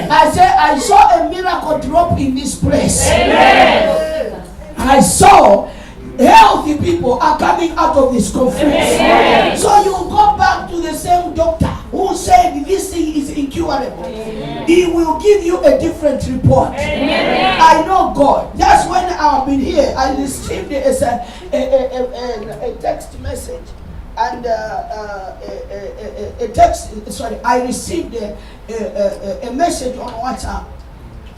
I say, I saw a miracle drop in this place. Amen. I saw healthy people are coming out of this conference. Amen. So you go back to the same doctor who said this thing is incurable. Amen. He will give you a different report. Amen. I know God. Just when I've been here, I received a text message and I received a message on WhatsApp.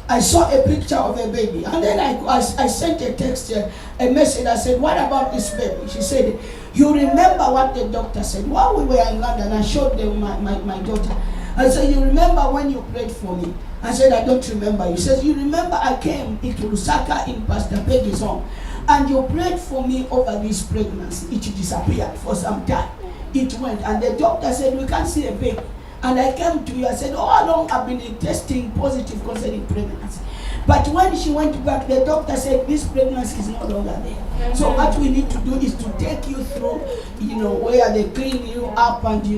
I saw a picture of a baby, and then I sent a text, a message. I said, what about this baby? She said, you remember what the doctor said? While we were in London, I showed them my daughter. I said, you remember when you prayed for me? I said, I don't remember. He says, you remember I came into Lusaka in Pastor Peggy's home, and you prayed for me over this pregnancy. It disappeared for some time. It went, and the doctor said, we can't see a baby. And I came to you, I said, how long I've been testing positive concerning pregnancy. But when she went back, the doctor said, this pregnancy is no longer there. Mm-hmm. So what we need to do is to take you through, where they clean you up and, you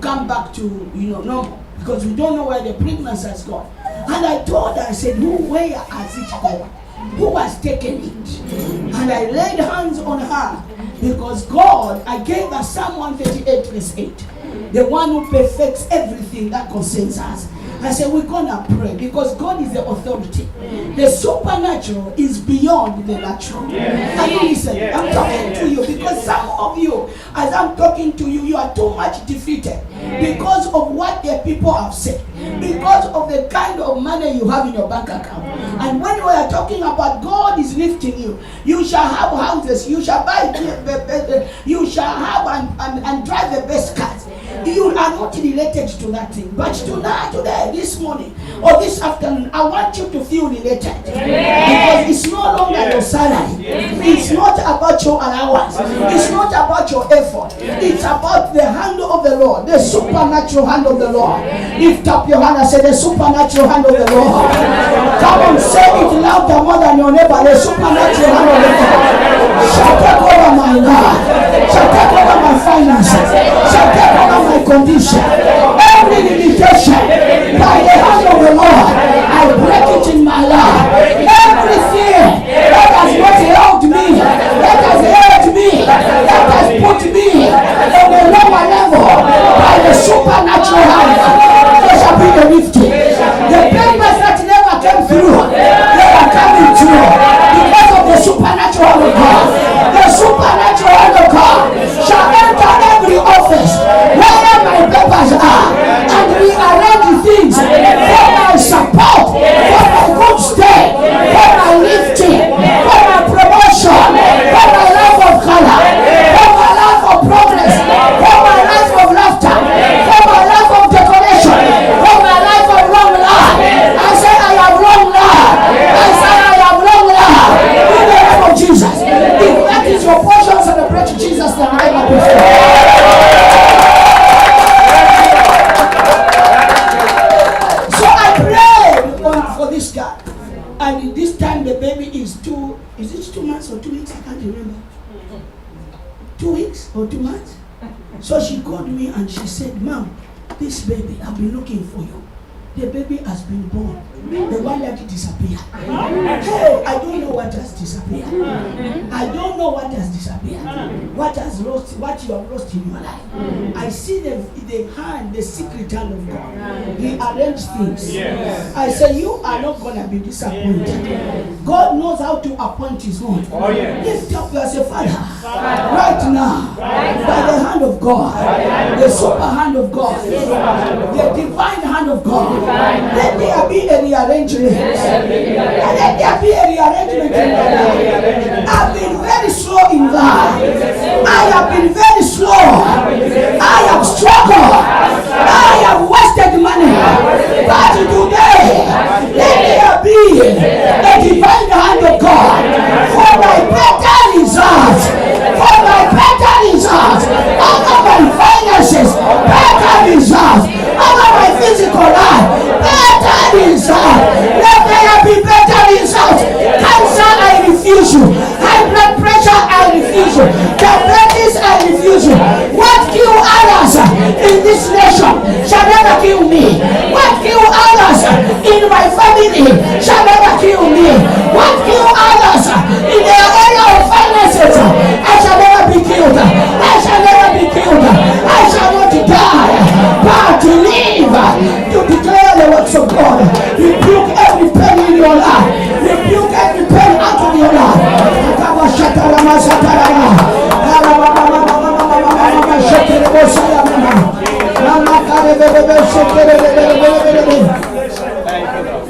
come back to, normal. Because we don't know where the pregnancy has gone. And I told her, I said, where has it gone? Who has taken it? And I laid hands on her. Because God, I gave her Psalm 138 verse 8. The one who perfects everything that concerns us. I said, we're gonna pray because God is the authority. The supernatural is beyond the natural. Are you listening? I'm talking to you because some of you, as I'm talking to you, you are too much defeated because of what the people have said, because of the kind of money you have in your bank account. And when we are talking about God is lifting you, you shall have houses, you shall buy, you shall have and drive the best cars. You are not related to that thing. But tonight, today, this morning, or this afternoon, I want you to feel related. Because it's no longer your salary. It's not about your allowance. It's not about your effort. It's about the hand of the Lord, the supernatural hand of the Lord. Lift up your hand and say, the supernatural hand of the Lord. Come on, say it louder more than your neighbor. The supernatural hand of the Lord shall take over my life, shall take over my finances, shall take over my condition. Every limitation by the hand of the Lord, I break it in my life. Everything that has not held me, that has held me, that has put me on a lower level, by the supernatural hand, there shall be a lifting. The papers that never came through, they are coming through because of the supernatural hand of God. The supernatural hand of God shall enter every office where my papers are and rearrange things for my support, for my good stay, for my lifting, for my promotion, for my life of color, for my life of progress, for my life of laughter, for my life of decoration, for my life of long life. I say I have long life. I say I have long life. In the name of Jesus. If that is your portion, celebrate Jesus the night before. And this time the baby is 2 months or 2 weeks? I can't remember. 2 weeks or 2 months? So she called me and she said, Mom, this baby, I've been looking for you. The baby has been born. The one that disappeared. Hey, I don't know what has disappeared. I don't know what has disappeared. What has lost, what you have lost in your life. I see the hand, the secret hand of God. He arranged things. I say, you are not going to be disappointed. God knows how to appoint his own. Lift up your Father. Right now, by the hand of God, the super hand of God, the divine hand of God, let there be a rearrangement. Let there be a rearrangement in my life. I've been very slow in life. I have been very slow. I have struggled. I have wasted money. But today, let there be a divine hand of God for my better results. For my better results. Over my finances, better results. Over my physical life, better results. Let there be better results. Cancer, I refuse you. High blood pressure, I refuse you. Diabetes, I refuse you. What kill others in this nation shall never kill me. What in my family shall never kill me. What kill others in their area of finances, I shall never be killed. I shall never be killed. I shall not die, but to live to declare the works of God. Rebuke every pain in your life. Rebuke every pain out of your life.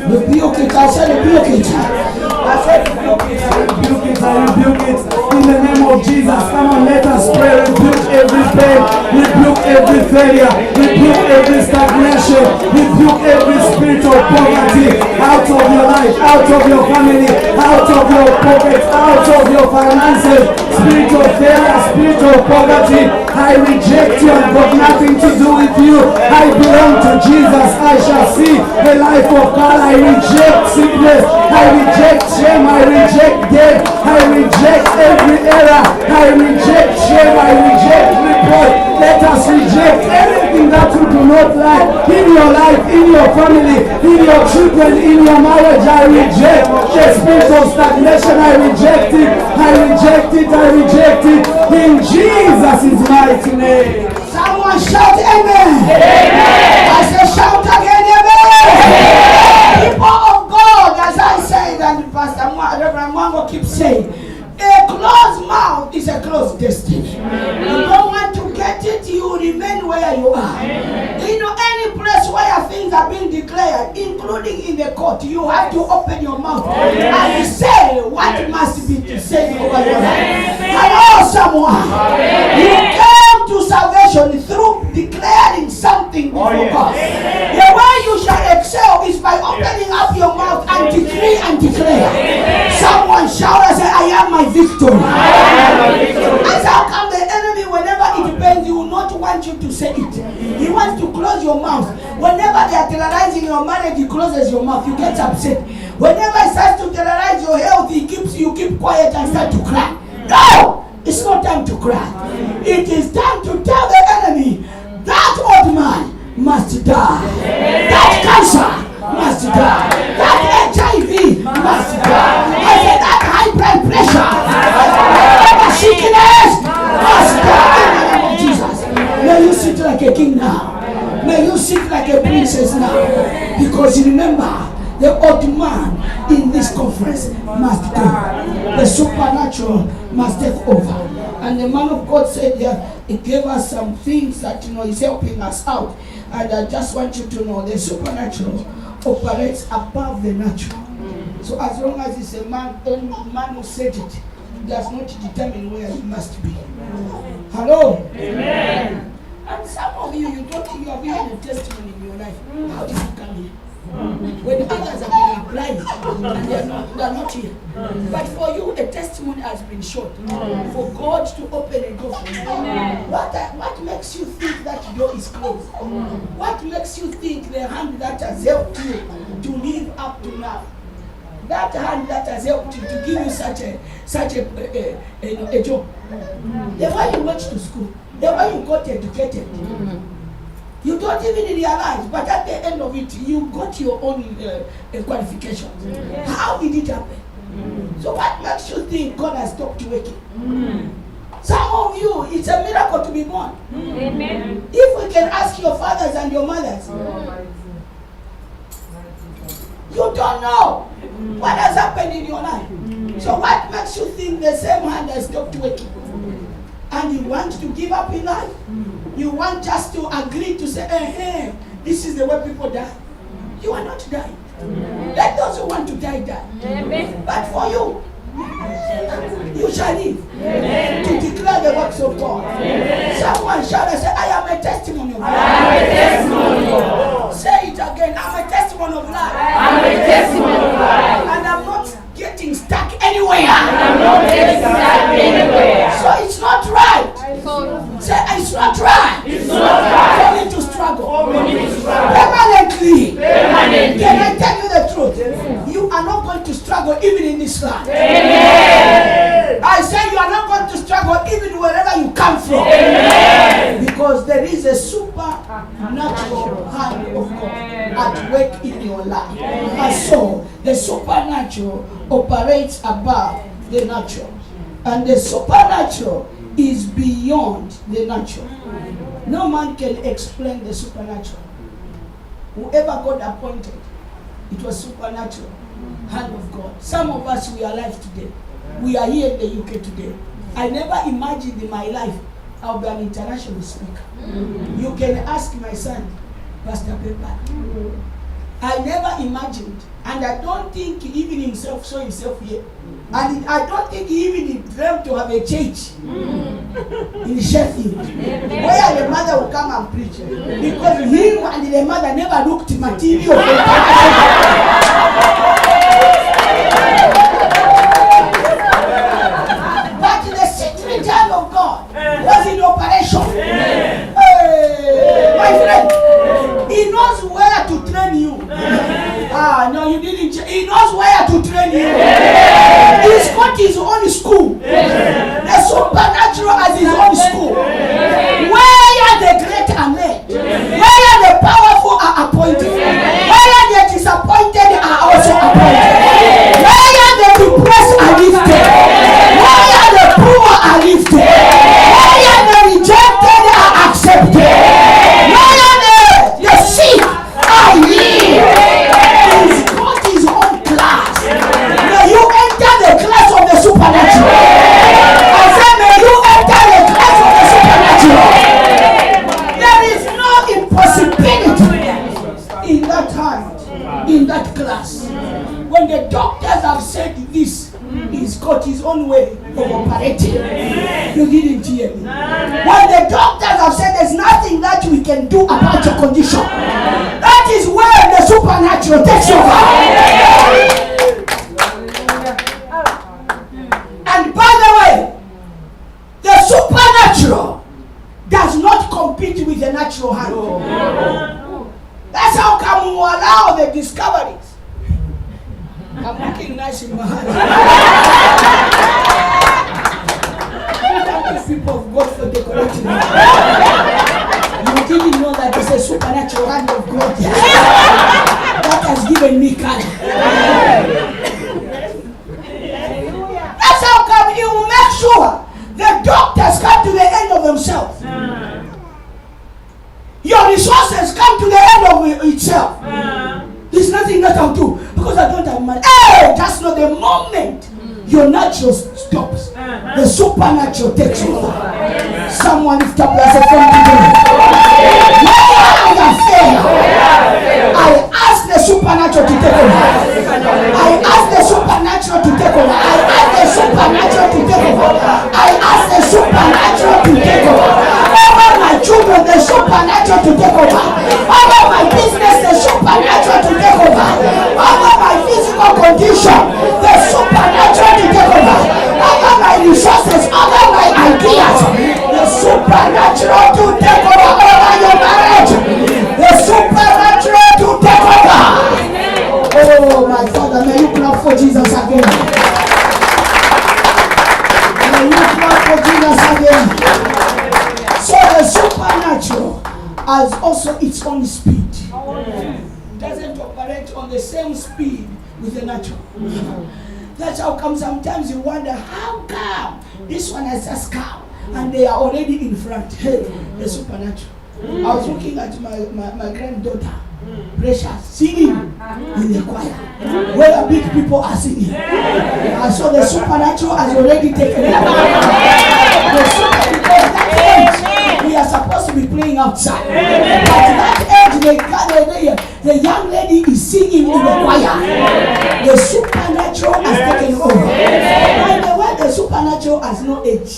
Rebuke it, I said rebuke it. I said rebuke it, I rebuke it, I rebuke it. In the name of Jesus, come on, let us pray. Rebuke every pain, rebuke every failure, rebuke every stagnation, rebuke every spirit of poverty out of your life, out of your family, out of your pocket, out of your finances. Spirit of failure, spirit of poverty, I reject you. I've got nothing to do with you. I belong to Jesus. I shall see the life of God. I reject sickness. I reject shame. I reject death. I reject every error. I reject shame. I reject reproach. Let us reject everything that you do not like in your life, in your family, in your children, in your marriage. I reject the spirit of stagnation. I reject it. I reject it. I reject it. In Jesus' mighty name. Someone shout amen. Amen. I say shout again amen. Amen. People of God, as I said, and Pastor Reverend Mwango keeps saying, a closed mouth is a closed destiny. You don't want to get it, you remain where you are. You know, any place where things are being declared, including in the court, you have to open your mouth and say what must be said over your life. Hello, someone. You came to salvation through declaring something before God. The way you shall excel is by opening up your mouth and decree and declare. Someone shout and say, I am my victory. That's how come the enemy, whenever it bends, he will not want you to say it. He wants to close your mouth. Whenever they are terrorizing your marriage, he closes your mouth. You get upset. Whenever he starts to terrorize your health, you keep quiet and start to cry. No! It's not time to cry. It is time to tell the enemy that old man must die. That cancer must die. That HIV must die. I said that high blood pressure, that sickness must die in the name of Jesus. May you sit like a king now. May you sit like a princess now. Because remember, the old man in this conference must go. The supernatural must take over. And the man of God said he gave us some things that is helping us out. And I just want you to know the supernatural operates above the natural. So as long as it's a man who said it, does not determine where he must be. Hello? Amen. And some of you have even a testimony in your life. How did you come here? When others have been applying and they are not here. But for you, a testimony has been short. For God to open a door for you. What makes you think that door is closed? What makes you think the hand that has helped you to live up to now? That hand that has helped you to give you such a job. The way you went to school, the way you got educated. You don't even realize, but at the end of it, you got your own qualifications. How did it happen? So what makes you think God has stopped working? Some of you, it's a miracle to be born. Amen. If we can ask your fathers and your mothers, you don't know what has happened in your life. So what makes you think the same hand has stopped working? And you want to give up in life? You want just to agree to say, hey, this is the way people die. You are not dying. Let those who want to die, die. But for you, you shall live to declare the works of God. Someone shout and say, I am a testimony of life. Say it again, I'm a testimony of life. I'm a testimony of life. And I'm not getting stuck anywhere. So it's not right. Say, it's not right. It's not right. For me to struggle. Permanently. Can I tell you the truth? You are not going to struggle even in this land. Amen. I say you are not going to struggle even wherever you come from. Amen. Because there is a supernatural hand of God. at work in your life. And so the supernatural operates above the natural. And the supernatural is beyond the natural. No man can explain the supernatural. Whoever God appointed, it was supernatural. Hand of God. Some of us, we are alive today. We are here in the UK today. I never imagined in my life I'll be an international speaker. You can ask my son, Pastor Pepper. I never imagined, and I don't think he even himself saw himself here. And I don't think he even dreamt to have a church in Sheffield, where the mother will come and preach. Because him and the mother never looked material. But the secret hand of God was in operation. Hey, my friend, he knows where to train you. No, you didn't. He knows where to train you. He's got his own school. The supernatural has his own school. Where the great are made. Where the powerful are appointed. Where the disappointed are also appointed. Where the depressed are lifted. Where the poor are lifted. Where the rejected are accepted. Where the sick are healed. He's got his own class. May you enter the class of the supernatural. I said, may you enter the class of the supernatural. There is no impossibility in that time, in that class. When the doctors have said this, he's got his own way of operating. You didn't hear me. When the doctors have said there's nothing that we can do about your condition, that is where the supernatural takes over. And by the way, the supernatural does not compete with the natural hand. That's how come we allow the discoveries. I'm looking nice in my hand. Thank you, people of God, for decorating me. You didn't know that it's a supernatural hand of God that has given me color. That's how come he will make sure the doctors come to the end of themselves. Your resources come to the end of itself. There's nothing that I'll do because I don't have money. Hey, that's not the moment your natural stops. The supernatural takes over. Someone lift up your hand from today. I ask the supernatural to take over. I ask the supernatural to take over. I ask the supernatural to take over. I ask the supernatural to take over. Over my children, the supernatural to take over. Over my business, the supernatural to take over. Over my physical condition, the supernatural to take over. Over my resources, over my ideas, the supernatural to take over. Over your marriage, the supernatural to take over. Oh my Father, may you clap for Jesus again. May you clap for Jesus again. So the supernatural has also its own speed. Doesn't operate on the same speed with the natural. That's how come sometimes you wonder, how come this one has just come and they are already in front? Hey, the supernatural. I was looking at my granddaughter, Precious, singing in the choir, where big people are singing. And so the supernatural has already taken over. Because that age, we are supposed to be playing outside. But that age, the young lady is singing in the choir. The supernatural has taken over. By the way, the supernatural has no age.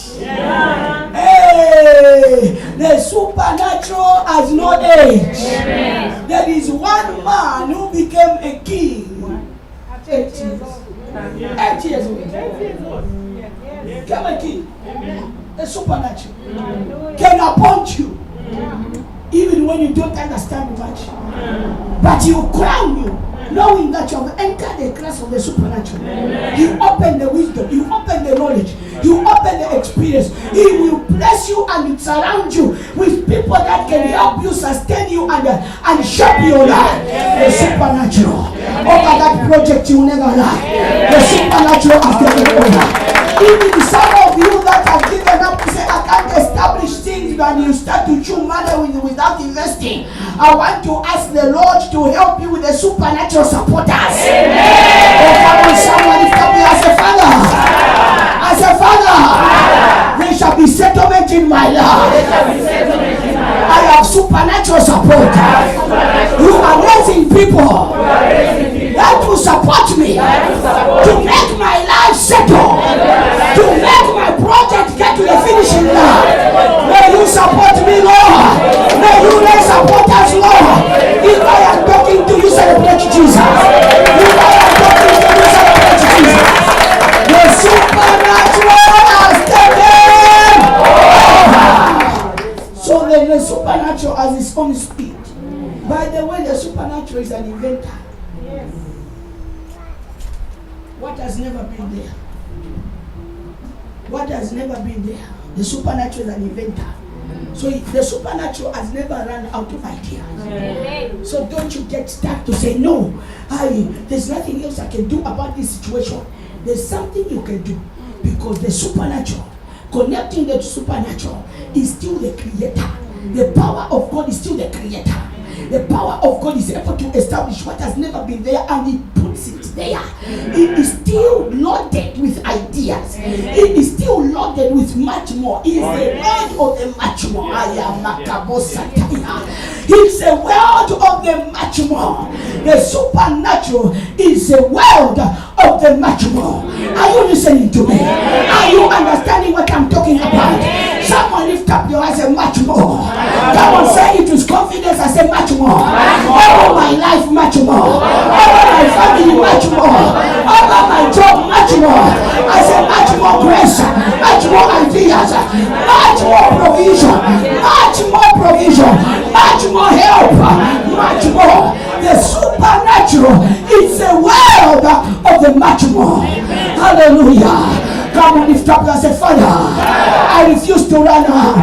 Hey, the supernatural has no age. There is one man who became a king. 8 years. 8 years old. Became a king. The supernatural can appoint you even when you don't understand much. But he will crown you, knowing that you have entered the class of the supernatural. You open the wisdom, you open the knowledge, You open the experience. He will bless you and surround you with people that can help you, sustain you, and shape your life. The supernatural. Over that project you never like. The supernatural has taken over. Even some of you that have given up to say, I can't establish things, and you start to chew money without investing. I want to ask the Lord to help you with the supernatural supporters. Amen. Oh, come on, someone lift up as a father. As a father, there shall be settlement in my life. I have supernatural support. You are raising people that will support me to make my life settle, to make my project get to the finishing line. May you support me, Lord. May you raise supporters, Lord. If I am talking to you, celebrate Jesus. If I am talking to you, celebrate Jesus. The supernatural has taken over. So then the supernatural has its own speed. By the way, the supernatural is an inventor. What has never been there? What has never been there? The supernatural is an inventor. So the supernatural has never run out of ideas. So don't you get stuck to say, no, there's nothing else I can do about this situation. There's something you can do, because the supernatural, connecting the supernatural, is still the creator. The power of God is still the creator. The power of God is able to establish what has never been there, and He puts it there. It is still loaded with ideas. It is still loaded with much more. It is the world of the much more. It's a world of the much more. The supernatural is a world of the much more. Are you listening to me? Are you understanding what I'm talking about? Someone lift up your eyes and much more. Come on, say it with confidence. I say much more. Over my life, much more. Over my family, much more. Over my job, much more. I say much more grace, much more ideas, much more provision, much more provision, much more help, much more. The supernatural is a world of the much more. Hallelujah. Come on, lift up and say, Father, I refuse to run out.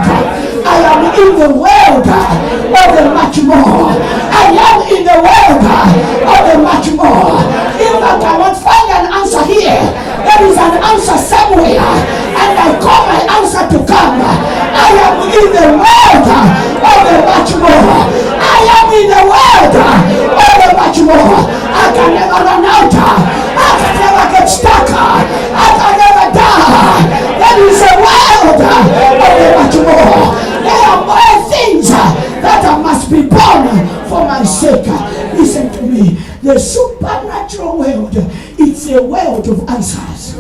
I am in the world of the much more. I am in the world of the much more. If I cannot find an answer here, there is an answer somewhere, and I call my answer to come. I am in the world of the much more. I am in the world of the much more. I can never run out. I can never get stuck. I can never die. There is a world of the much more. There are more things that must be born for my sake. Listen to me. The supernatural world, it's a world of answers.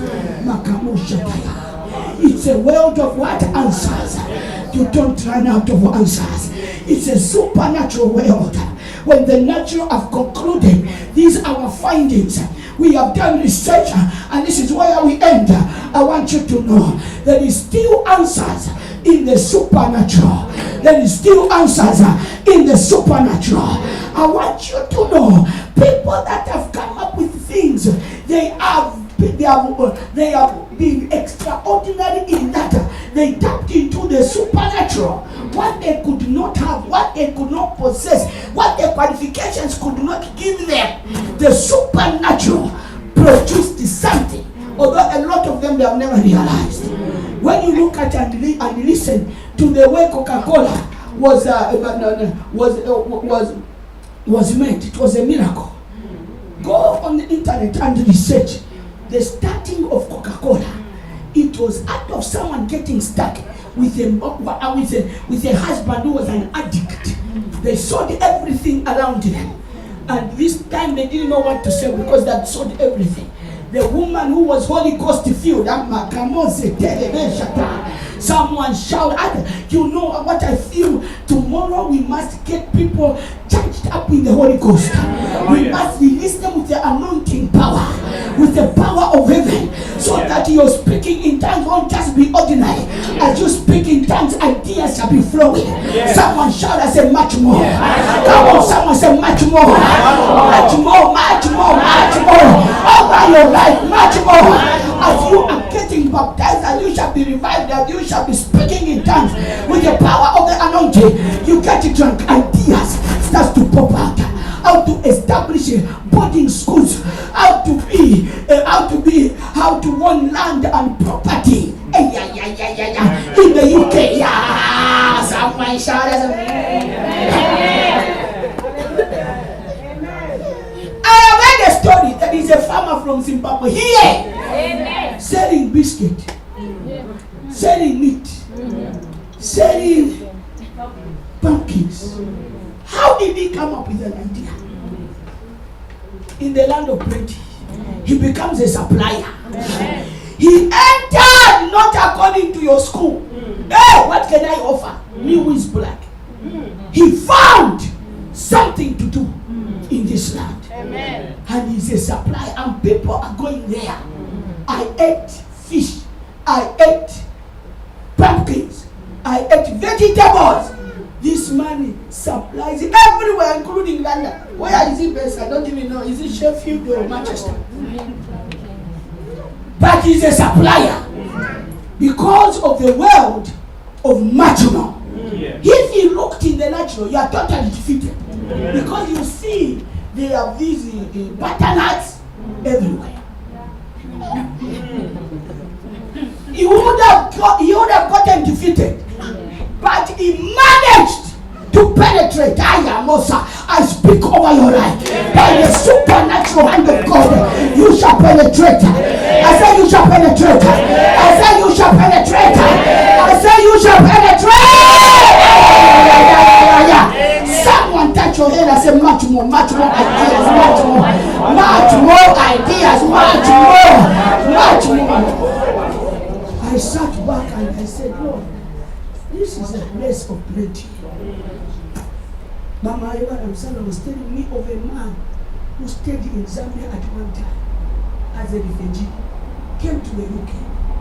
It's a world of what? Answers. You don't run out of answers. It's a supernatural world. When the natural have concluded, these are our findings. We have done research, and this is where we end. I want you to know there is still answers in the supernatural. There is still answers in the supernatural. I want you to know people that have come up with things, they have been extraordinary in that they tapped into the supernatural. What they could not have, what they could not possess, what their qualifications could not give them, the supernatural produced something. Although a lot of them they have never realized. When you look at and listen to the way Coca-Cola was made, it was a miracle. Go on the internet and research the starting of Coca-Cola. It was out of someone getting stuck with a husband who was an addict. They sold everything around them, and this time they didn't know what to say because they had sold everything. The woman who was Holy Ghost filled, someone shouted, you know what I feel? Tomorrow we must get people charged up in the Holy Ghost. We must release them with the anointing power, with the power of heaven, so that your speaking in tongues won't just be ordinary. As you speak in tongues, ideas shall be flowing. Someone shout, I say much more. Come on, someone say much more. Much more, much more, much more. Over your life, much more. As you are getting be baptized, and you shall be revived, and you shall be speaking in tongues with the power of the anointing. You get it drunk. Ideas starts to pop out. How to establish boarding schools, how to own land and property. In the UK, yeah, someone shout as I have heard a story that is a farmer from Zimbabwe here selling biscuit, selling meat, selling pumpkins. How did he come up with an idea? In the land of plenty, he becomes a supplier. He entered not according to your school. Hey, what can I offer? Me who is black. He found something to do in this land. And he's a supplier, and people are going there. I ate fish. I ate pumpkins. I ate vegetables. This man supplies it everywhere, including London. Where is he based? I don't even know. Is it Sheffield or Manchester? But he's a supplier because of the world of matrimony. If you looked in the natural, you are totally defeated. Because you see, they have these butternuts everywhere. He would have gotten defeated. But he managed to penetrate. I speak over your life. By the supernatural hand of God, you shall penetrate. I say you shall penetrate. I say you shall penetrate. I say you shall penetrate. Someone touch your head and say much more ideas, much more ideas, much more. I sat back and I said, Lord, this is a place of plenty. Mama Eva Ramsana was telling me of a man who stayed in Zambia at one time as a refugee, came to the UK,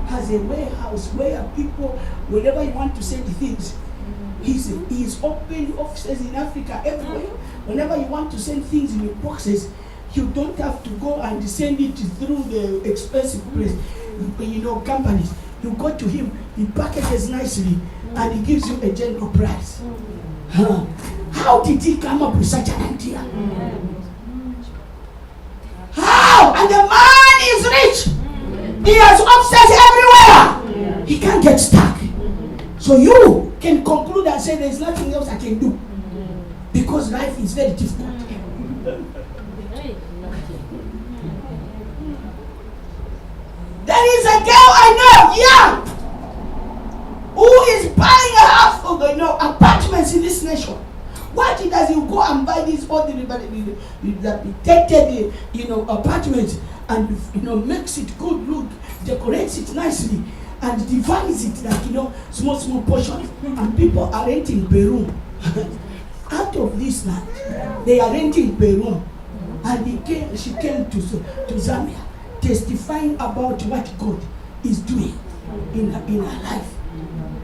has a warehouse where people, whenever you want to send things, he's opened offices in Africa everywhere. Whenever you want to send things in your boxes, you don't have to go and send it through the expensive place, companies. You go to him, he packages nicely, and he gives you a general price. How did he come up with such an idea? How? And the man is rich. He has offices everywhere. He can't get stuck. So you can conclude and say there's nothing else I can do. Because life is very difficult. There is a girl I know, young, who is buying a house for apartments in this nation. What he does, he go and buy these ordinary apartments and makes it good look, decorates it nicely, and divides it like small portion. And people are renting per room. Out of this land, they are renting per room. And she came to Zambia, testifying about what God is doing in her life.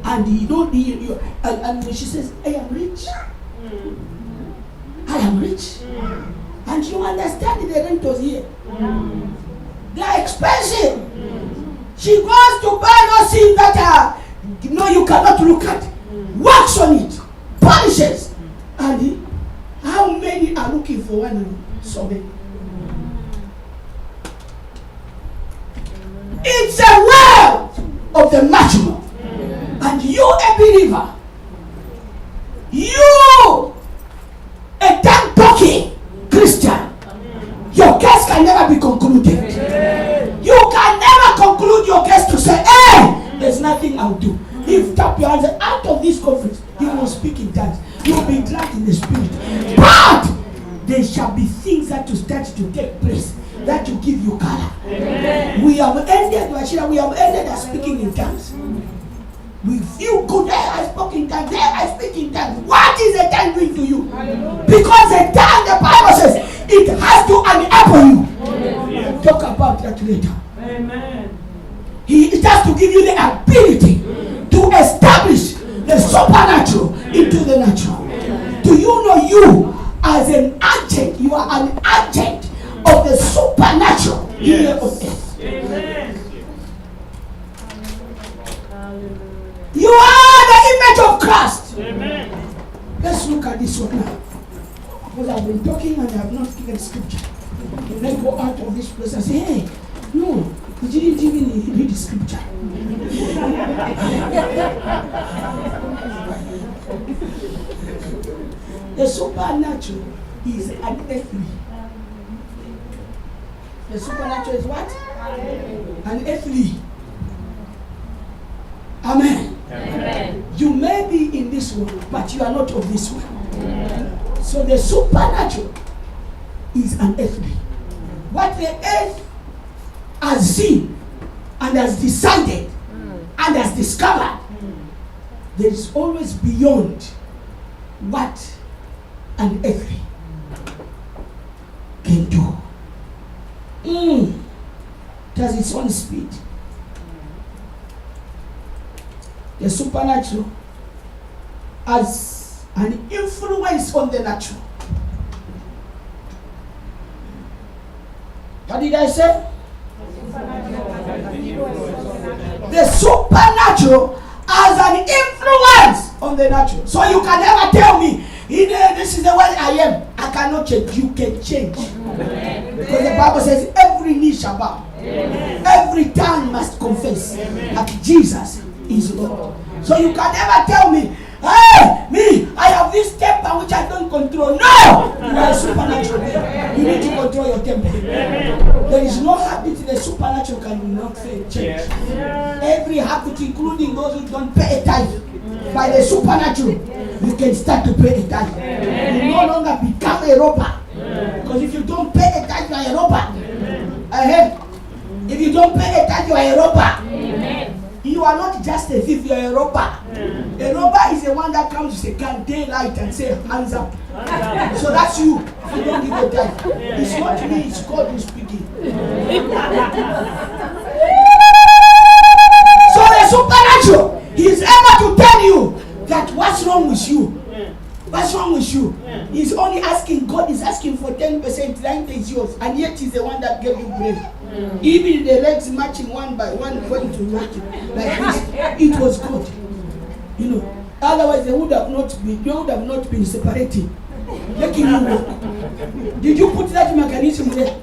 And and she says, I am rich. I am rich. And you understand the rentals here. They are expensive. She goes to buy those things that you cannot look at. Works on it. Polishes. And how many are looking for one room? So many. It's a world of the matrimony. And you, a believer, you, a tongue-talking Christian, your case can never be concluded. You can never conclude your case to say, hey, there's nothing I'll do. If tap your hands out of this conference, you will speak in tongues. You will be glad in the spirit. But there shall be things that will start to take place that will give you color. Amen. We have ended at speaking in tongues. We feel good. There I spoke in tongues. There I speak in tongues. What is a tongue doing to you? Because a tongue, the Bible says, it has to enable you. We'll talk about that later. Amen. It has to give you the ability to establish the supernatural into the natural. Do you know you as an agent? You are an agent of the supernatural here on earth. Amen. this one now. Because I've been talking and I have not given scripture. When I go out of this place, I say, hey, no, you didn't even read the scripture. The supernatural is an earthly. The supernatural is what? An earthly. Amen. Amen. You may be in this world, but you are not of this world. So the supernatural is an earthly. What the earth has seen and has decided and has discovered, there is always beyond what an earthly can do. It has its own speed. The supernatural has an influence on the natural. What did I say? The supernatural has an influence on the natural. So you can never tell me, this is the way I am. I cannot change. You can change. Because the Bible says every knee shall bow. Every tongue must confess that Jesus is Lord. So you can never tell me, hey, me, I have this temper which I don't control. No! You are a supernatural being. You need to control your temper. There is no habit the supernatural cannot change. Every habit, including those who don't pay a tithe, by the supernatural, you can start to pay a tithe. You no longer become a robber. Because if you don't pay a tithe, you are a robber. If you don't pay a tithe, you are a robber. You are not just a thief, you are a robber. A robber is the one that comes to say, "Can daylight," and say, "Hands up." So that's you. You don't give a tithe. It's not me, it's God who's speaking. So the supernatural, he is able to tell you that what's wrong with you. What's wrong with you? He's only asking, God is asking for 10%, 90% is yours, and yet he's the one that gave you bread. Even the legs matching one by one going to work like this, it was good. You know, otherwise they would have not been separating, making you work. Did you put that mechanism there?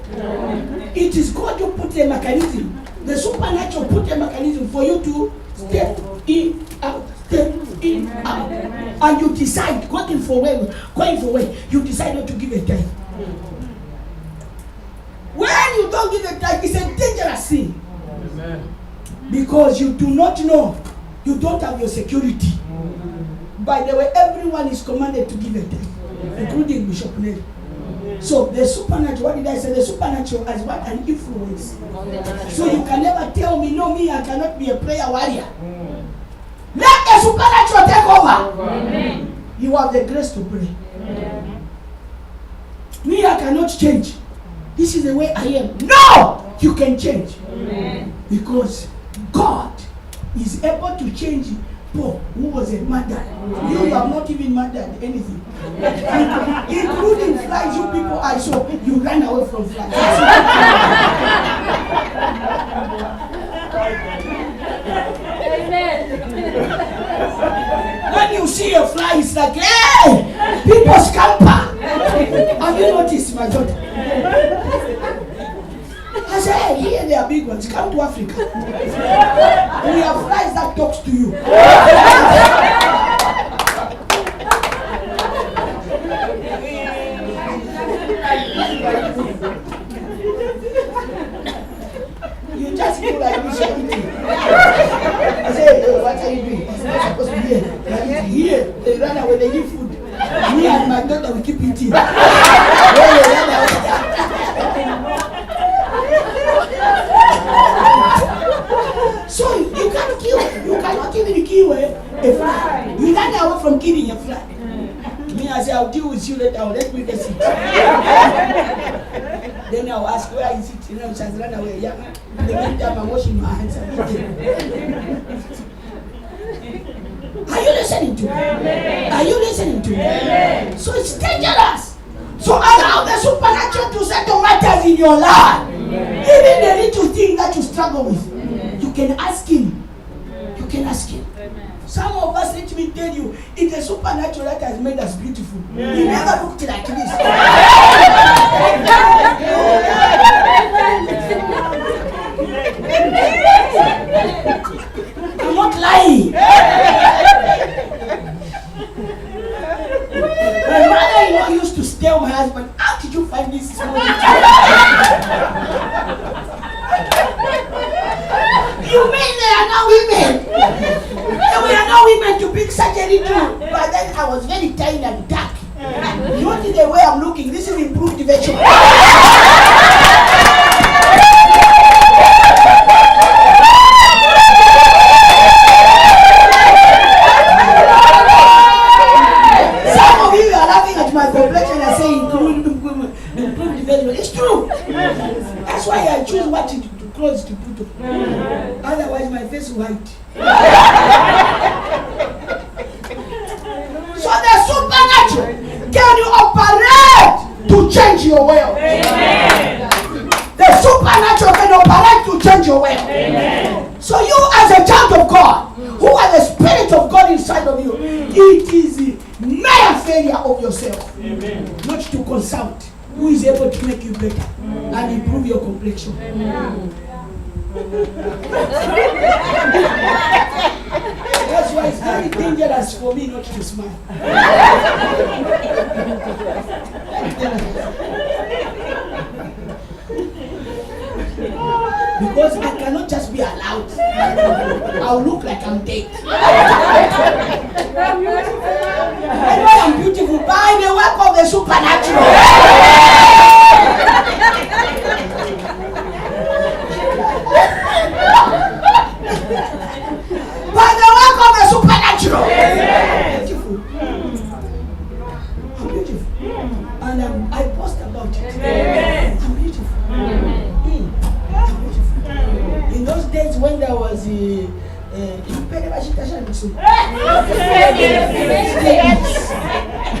It is God who put the mechanism. The supernatural put a mechanism for you to step in, out, step in, out. And you decide, going for where, you decide not to give a tithe. When you don't give a tithe, it's a dangerous sin. Amen. Because you do not know, you don't have your security. By the way, everyone is commanded to give a tithe, including Bishop Nelly. So the supernatural, what did I say? The supernatural has what? An influence. So you can never tell me, no, me, I cannot be a prayer warrior. Let the supernatural take over. Amen. You have the grace to pray. Amen. Me, I cannot change. This is the way I am. No! You can change. Amen. Because God is able to change Paul, who was a murderer. You have not even murdered anything. Including flies, you people I saw, you ran away from flies. When you see a fly, it's like, hey! People scamper! Have you noticed, my daughter? I say, hey, here they are big ones. Come to Africa. We have flies that talks to you. You just go like this everything. I say, hey, what are you doing? It's not supposed to be here. Here, they run away, they give food. Me and my daughter will keep eating. So you can't kill, you cannot even kill a fly. You run away from killing a fly. Me, I say, I'll deal with you later, let me get it. Then I'll ask, where is it? You know, she has run away. Yeah. In the meantime, I'm washing my hands. Are you listening to me? Are you listening to me? So it's dangerous. So allow the supernatural to settle matters in your life. Even the little thing that you struggle with, you can ask him. You can ask him. Some of us, let me tell you, it's the supernatural that has made us beautiful. We never looked like this. I'm not lying. My mother-in-law used to tell my husband, how did you find this small little? You mean they are now women? And we are now women to big surgery too. But then I was very tiny and dark. Not in the way I'm looking. This is improved version. Some of you are laughing at my complexion and saying improved version. It's true. That's why I choose what to clothes to put on. Otherwise my face is white. So the supernatural can you operate to change your will. Amen. The supernatural can operate to change your will. Amen. So you as a child of God, who has the Spirit of God inside of you, it is the mere failure of yourself. Amen. Not to consult who is able to make you better and improve your complexion. Amen. That's why it's very dangerous for me not to smile. Because I cannot just be allowed. I'll look like I'm dead. I know I'm beautiful by the work of the supernatural. By the work of the supernatural. Beautiful. I'm beautiful. And I post about it. I'm beautiful. I'm beautiful. In those days when there was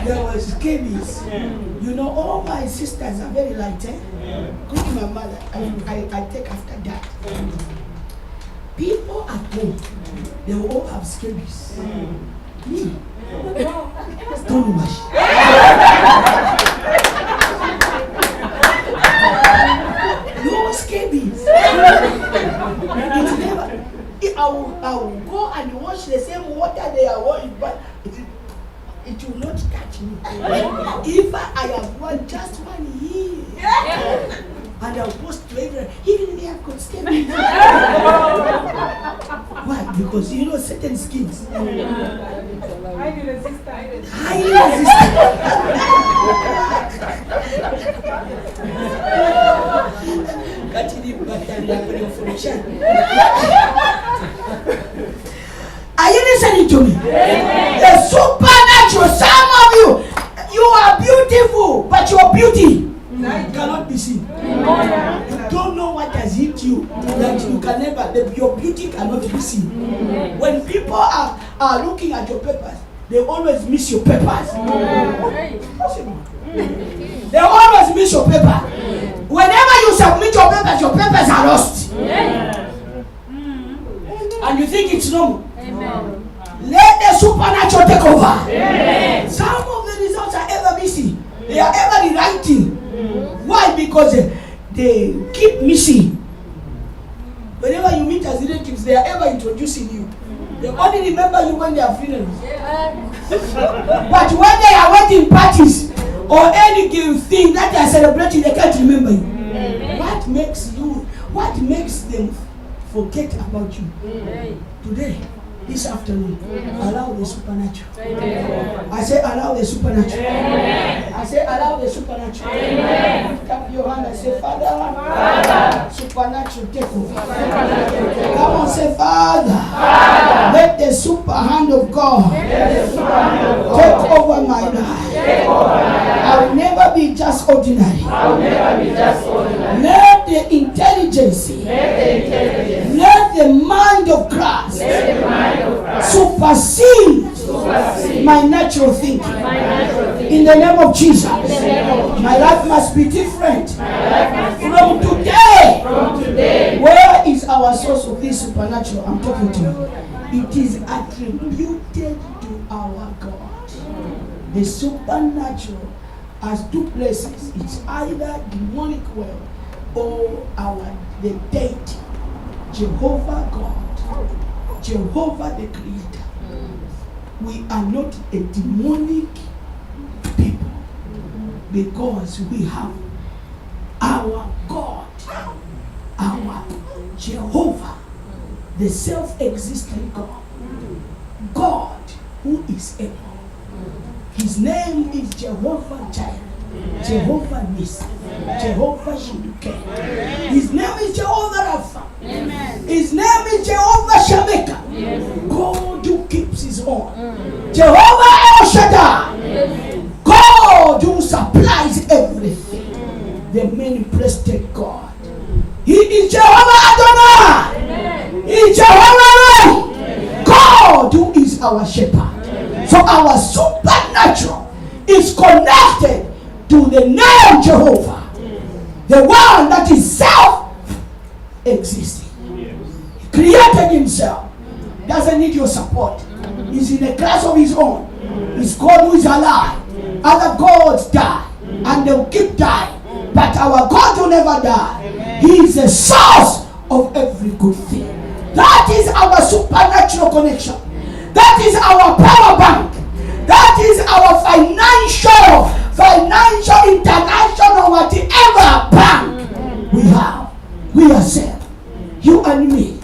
there was scabies. You know, all my sisters are very light, including my mother. I take after that. People at home, they will all have scabies. Me, don't wash. No scabies. It's never. I will go and wash the same water they are washing, but it will not touch me. If I have just one here, and I'll post to everyone, even they have got scabies. Why? Because you know certain skins. Highly resistant. Are you listening to me? The supernatural. Some of you are beautiful, but your beauty cannot be seen. You don't know what has hit you that you can never. Your beauty cannot be seen. When people are looking at your papers, they always miss your papers. They always miss your paper. Whenever you submit your papers are lost. And you think it's normal. Let the supernatural take over. Some of the results are ever missing. They are ever rewriting. Why? Because they keep missing. Whenever you meet as relatives, they are ever introducing you. They only remember you when they are funerals. But when they are wedding parties or any thing that they are celebrating, they can't remember you. What makes them forget about you? Today, this afternoon, allow the supernatural. I say allow the supernatural. I say allow the supernatural. Lift up your hand and say, Father, supernatural take over. Come on, say, Father, let the super hand of God take over my life. I will never be just ordinary. Let the intelligence, let the mind of Christ supersede my natural thinking. In the name of Jesus, my life must be different from today. Where is our source of this supernatural I'm talking to? It is at attributed to our God. The supernatural has two places. It's either demonic world or the deity, Jehovah God, Jehovah the Creator. We are not a demonic people because we have our God, our Jehovah, the self-existent God, God who is able. His name is Jehovah Jireh, Jehovah Nissi, Jehovah Shidduchenu. His name is Jehovah Rapha. His name is Jehovah Shemeka. God who keeps his own. Jehovah El Shaddai. God who supplies everything. The many-breasted God. He is Jehovah Adonai. He is Jehovah Rai. God who is our shepherd. So our supernatural is connected to the name Jehovah, the one that is self-existing. He created himself, doesn't need your support. He's in a class of his own. He's God who is alive. Other gods die and they'll keep dying, but our God will never die. He is the source of every good thing. That is our supernatural connection. That is our power bank. That is our financial, international, whatever bank we have. We are saved. You and me.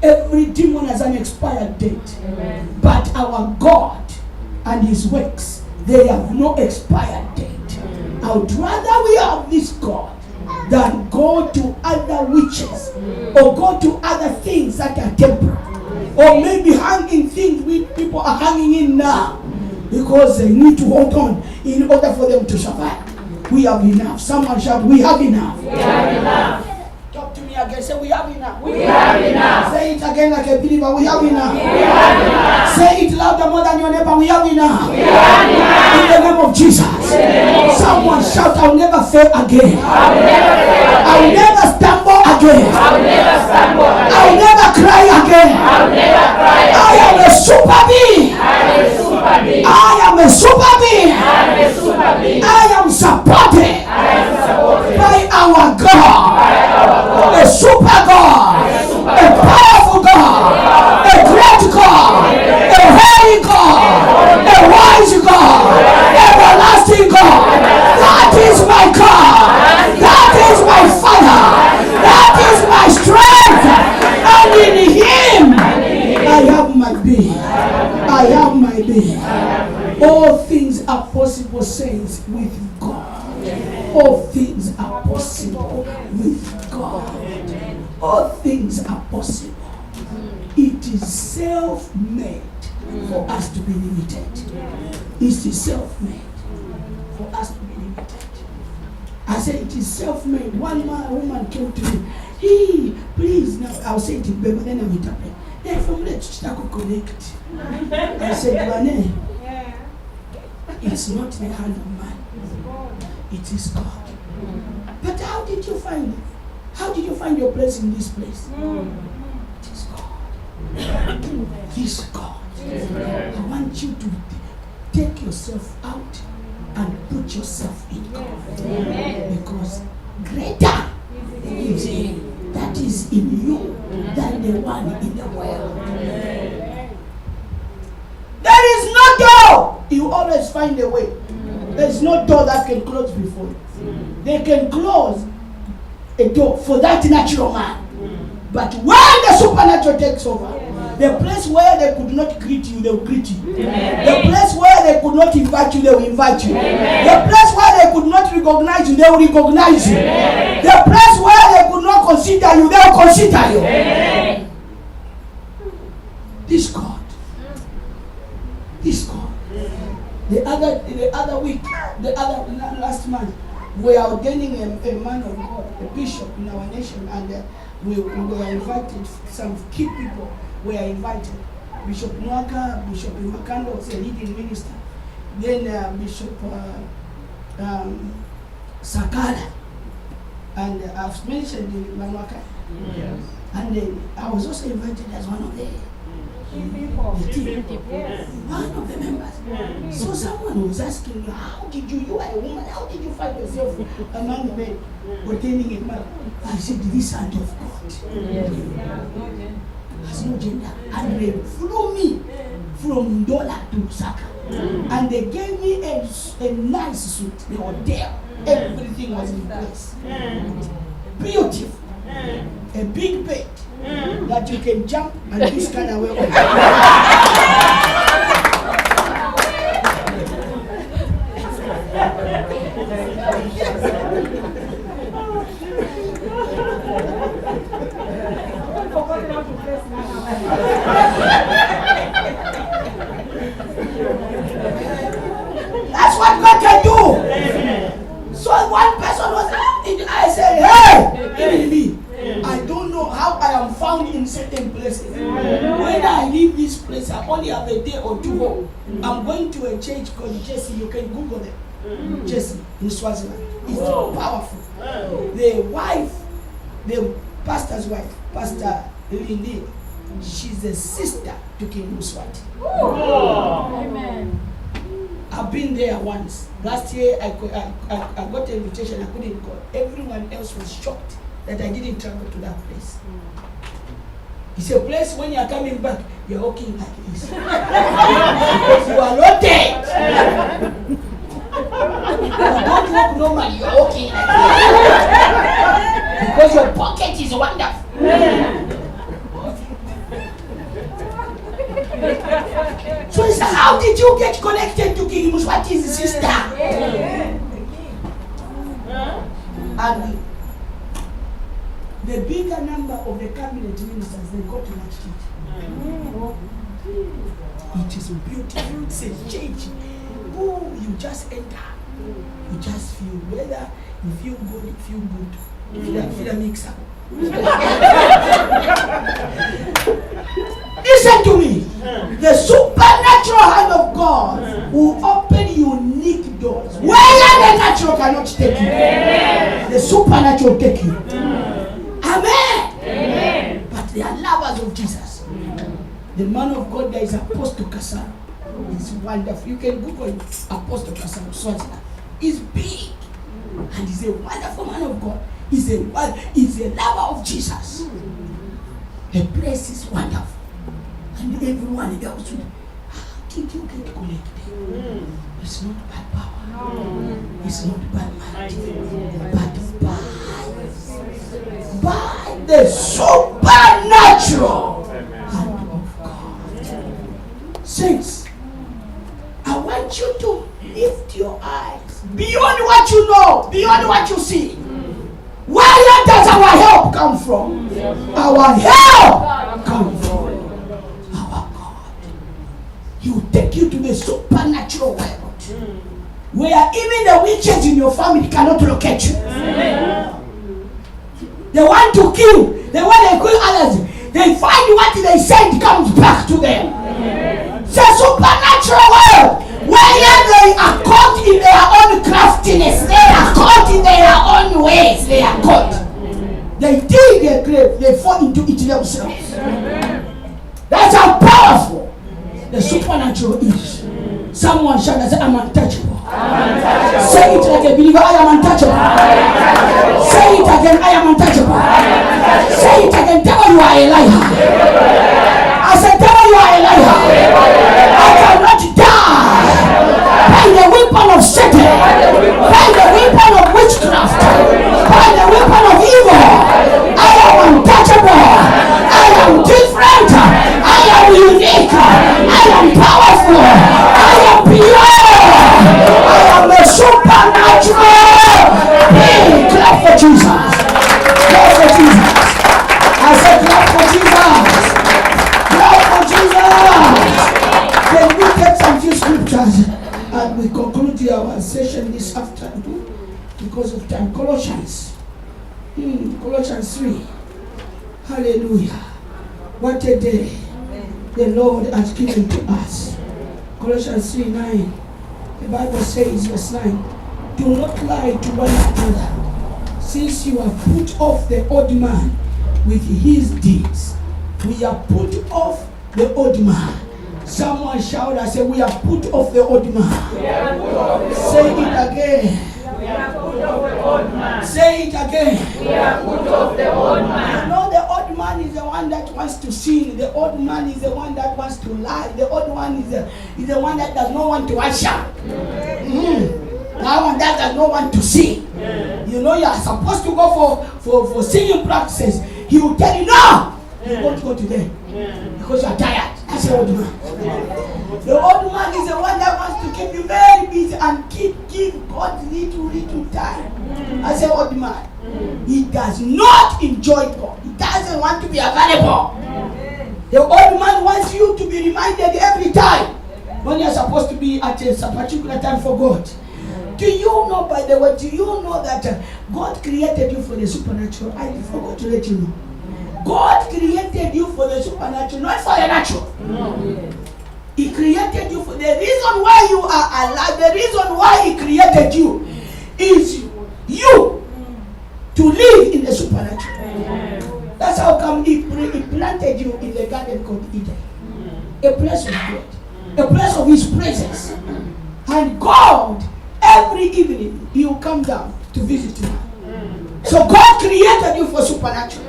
Every demon has an expired date. But our God and his works, they have no expired date. I would rather we have this God than go to other witches or go to other things that are temporary. Or maybe hanging things which people are hanging in now because they need to hold on in order for them to survive. We have enough. Someone shout, we have enough. We have enough. Talk to me again. Say, we have enough. We have enough. Say it again like a believer. We have enough. We have enough. Say it louder more than your neighbor. We have enough. We have enough. In the name of Jesus. Someone shout, I'll never fail again. I'll never fail again. I'll never stumble again. I'll never stumble again. I'll never cry again. I'll never cry again. I am a super being. I am a super being. I am a super being. I am a super being. I am supported I am supported by our God. by our God. A super God. A powerful God. A great God. A holy God. A wise God. Everlasting God. That is my God. That is my Father. That is my strength. And in him I have my being. I have my being. All things are possible, saints, with God. All things are possible with God. All things are possible. It is self-made for us to be limited. It is self-made for us to be limited. I say it is self-made. One woman came to me. Hey, please, now I'll say it in Bible, then I will interpret. Then from there, to connect. I said, Bane, it's not the hand of man. It is God. But how did you find it? How did you find your place in this place? It is God. This God. I want you to take yourself out and put yourself in God. Because greater is He that is in you than the one in the world. There is no door. You always find a way. There is no door that can close before you. They can close a door for that natural man. But when the supernatural takes over, the place where they could not greet you, they will greet you. The place where they could not invite you, they will invite you. The place where they could not recognize you, they will recognize you. The place where they could not consider you, they will consider you. This God. This God. The other week, last month, we are ordaining a man of God, a bishop in our nation, and we were invited. Some key people were invited. Bishop Nwaka, Bishop Makando was a leading minister. Then Bishop Sakala, and I've mentioned in Nwaka. Yes. And then I was also invited as one of them. One of the members. So someone was asking me, how did you are a woman, how did you find yourself among men ordaining a man? I said, this hand of God has no gender. And they flew me from Ndola to Lusaka. And they gave me a nice suit, the hotel. Everything was in place. Beautiful. A big bed that you can jump and this kind of way. That's what God can do. So one person was asking, I said, hey, even me, I don't know how I am found in certain places. When I leave this place, I only have a day or two home. I'm going to a church called Jesse. You can Google them. Jesse in Swaziland. It's so powerful. The wife, the pastor's wife, Pastor Lindy, she's a sister to King Muswati. Amen. I've been there once. Last year, I got an invitation. I couldn't go. Everyone else was shocked that I didn't travel to that place. It's a place when you are coming back, you are walking like this. Because you are not dead. You don't walk normally, you are walking like this. Because your pocket is wonderful. So he said, how did you get connected to King Muswati's sister? And the bigger number of the cabinet ministers, they got to that church. It is beautiful. It's a church. Oh, you just enter. You just feel whether you feel good, you feel good. Feel a mix up. Listen to me. The supernatural hand of God will open unique doors where the natural cannot take you. The supernatural will take you. Amen. But they are lovers of Jesus. The man of God there is Apostle Kasaro. He's wonderful. You can Google him. Apostle Kasaro Swaziland. He's big. And he's a wonderful man of God. He's a lover of Jesus. The place is wonderful. And everyone else will, how did you get connected? It's not by power. It's not by might. But by the supernatural hand of God. Saints, I want you to lift your eyes beyond what you know, beyond what you see. Where does our help come from? Our help comes from our God. He will take you to the supernatural world where even the witches in your family cannot locate you. They want to kill. They want to kill others. They find what they send comes back to them. It's a supernatural world where they are caught in their own craftiness. They are caught in their own ways. They are caught. They dig a grave. They fall into it themselves. That's how powerful the supernatural is. Someone shout and say, I'm untouchable. Say it like a believer, I am untouchable. Say it again, I am untouchable. Say it again, devil, you are a liar. I said, devil, you are a liar. I cannot die by the weapon of Satan, by the weapon of witchcraft, by the weapon of evil. I am untouchable. I am different. I am unique. I am powerful. I am beyond. I am a supernatural being. Clap for Jesus. Clap for Jesus. I said clap for Jesus. Clap for Jesus. Then we take some few scriptures and we conclude our session this afternoon because of time. Colossians. Colossians 3. Hallelujah. What a day the Lord has given to us. Colossians 3:9. The Bible says, verse 9, do not lie to one another, since you have put off the old man with his deeds. We have put off the old man. Someone shout and say, we have put off the old man. Say it again. We have put off the old man. Say it again. We have put off the old You man. know, the old man is the one that wants to sin. The old man is the one that wants to lie. The old one is the one that does not want to worship. That one that does not want to sing. You know, you are supposed to go for singing practices. He will tell you, no, you won't go today because you are tired. That's the old man. The old man is the one that wants to keep you very busy and give God little time. I say old man. He does not enjoy God. He doesn't want to be available. The old man wants you to be reminded every time when you're supposed to be at a particular time for God. Do you know, by the way, do you know that God created you for the supernatural? I forgot to let you know. God created you for the supernatural, not for the natural. He created you for the reason why you are alive. The reason why He created you is you to live in the supernatural. That's how come He planted you in the garden called Eden, a place of God, a place of His presence. And God, every evening, He will come down to visit you. So God created you for supernatural,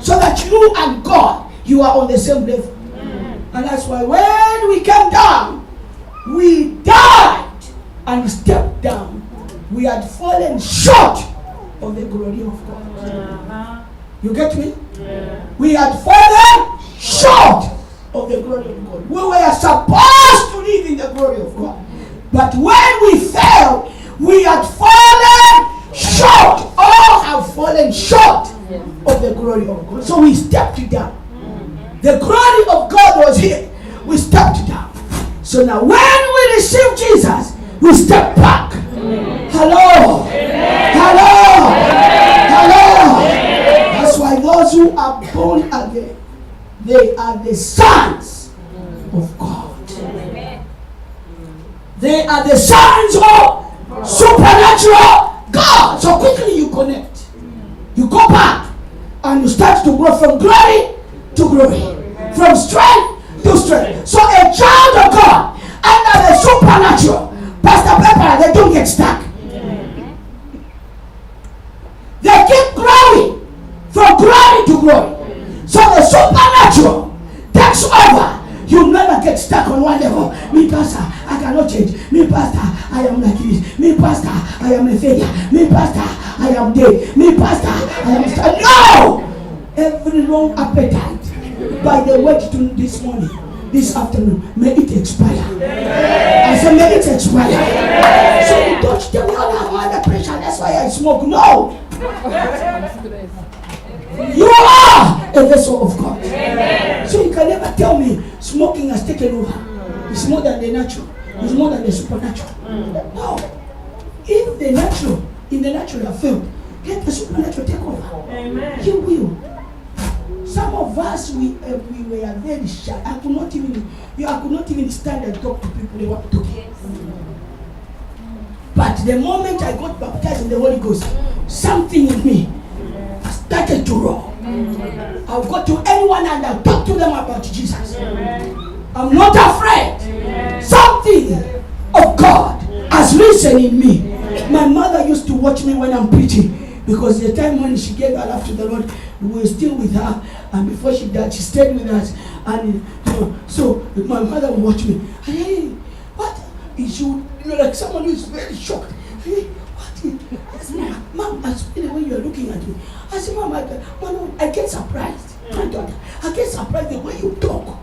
so that you and God, you are on the same level. And that's why when we came down, we died and stepped down. We had fallen short of the glory of God. You get me? We had fallen short of the glory of God. We were supposed to live in the glory of God. But when we fell, we had fallen short. All have fallen short of the glory of God. So we stepped down. The glory of God was here. We stepped down. So now when we receive Jesus, we step back. Hello. Hello. Hello. That's why those who are born again, they are the sons of God. They are the sons of supernatural God. So quickly you connect. You go back and you start to grow from glory to glory, from strength to strength. So a child of God under the supernatural, Pastor Pepper, they don't get stuck. They keep growing from glory to glory. So the supernatural takes over. You never get stuck on one level. Me, pastor, I cannot change. Me, pastor, I am like this. Me, pastor, I am a failure. Me, pastor, I am dead. Me, pastor, I am stuck. No! Every wrong appetite by the word to this morning, this afternoon, may it expire. I said, may it expire. So you don't tell me, I'm under pressure, that's why I smoke. No! You are a vessel of God. So you can never tell me smoking has taken over. It's more than the natural. It's more than the supernatural. No. If the natural, in the natural have failed, let the supernatural take over. You will. Some of us, we were very shy. I could not even stand and talk to people they want to talk to. But the moment I got baptized in the Holy Ghost, something in me started to roll. I'll go to anyone and I'll talk to them about Jesus. I'm not afraid. Something of God has risen in me. My mother used to watch me when I'm preaching, because the time when she gave her life to the Lord, we were still with her, and before she died, she stayed with us. And so my mother would watch me. Hey, what is you? Like someone who is very shocked. Hey, what is? I said, Mom, I see the way you are looking at me. I said, Mom, I get surprised. My daughter, I get surprised the way you talk.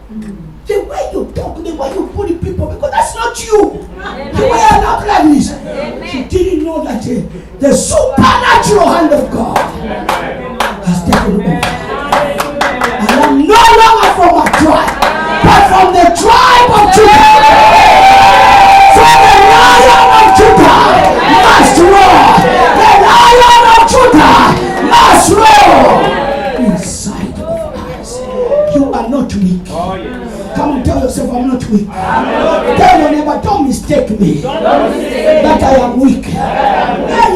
The way you talk, the way you put it people, because that's not you. The way I look like this. She didn't know that the supernatural hand of God has taken over. And I'm no longer from a tribe, but from the tribe of Judah. For the Lion of Judah must roar. The Lion of Judah must roar. Inside of us, you are not weak. Come and tell yourself, I'm not weak. Tell your neighbor, don't mistake me that I am weak. I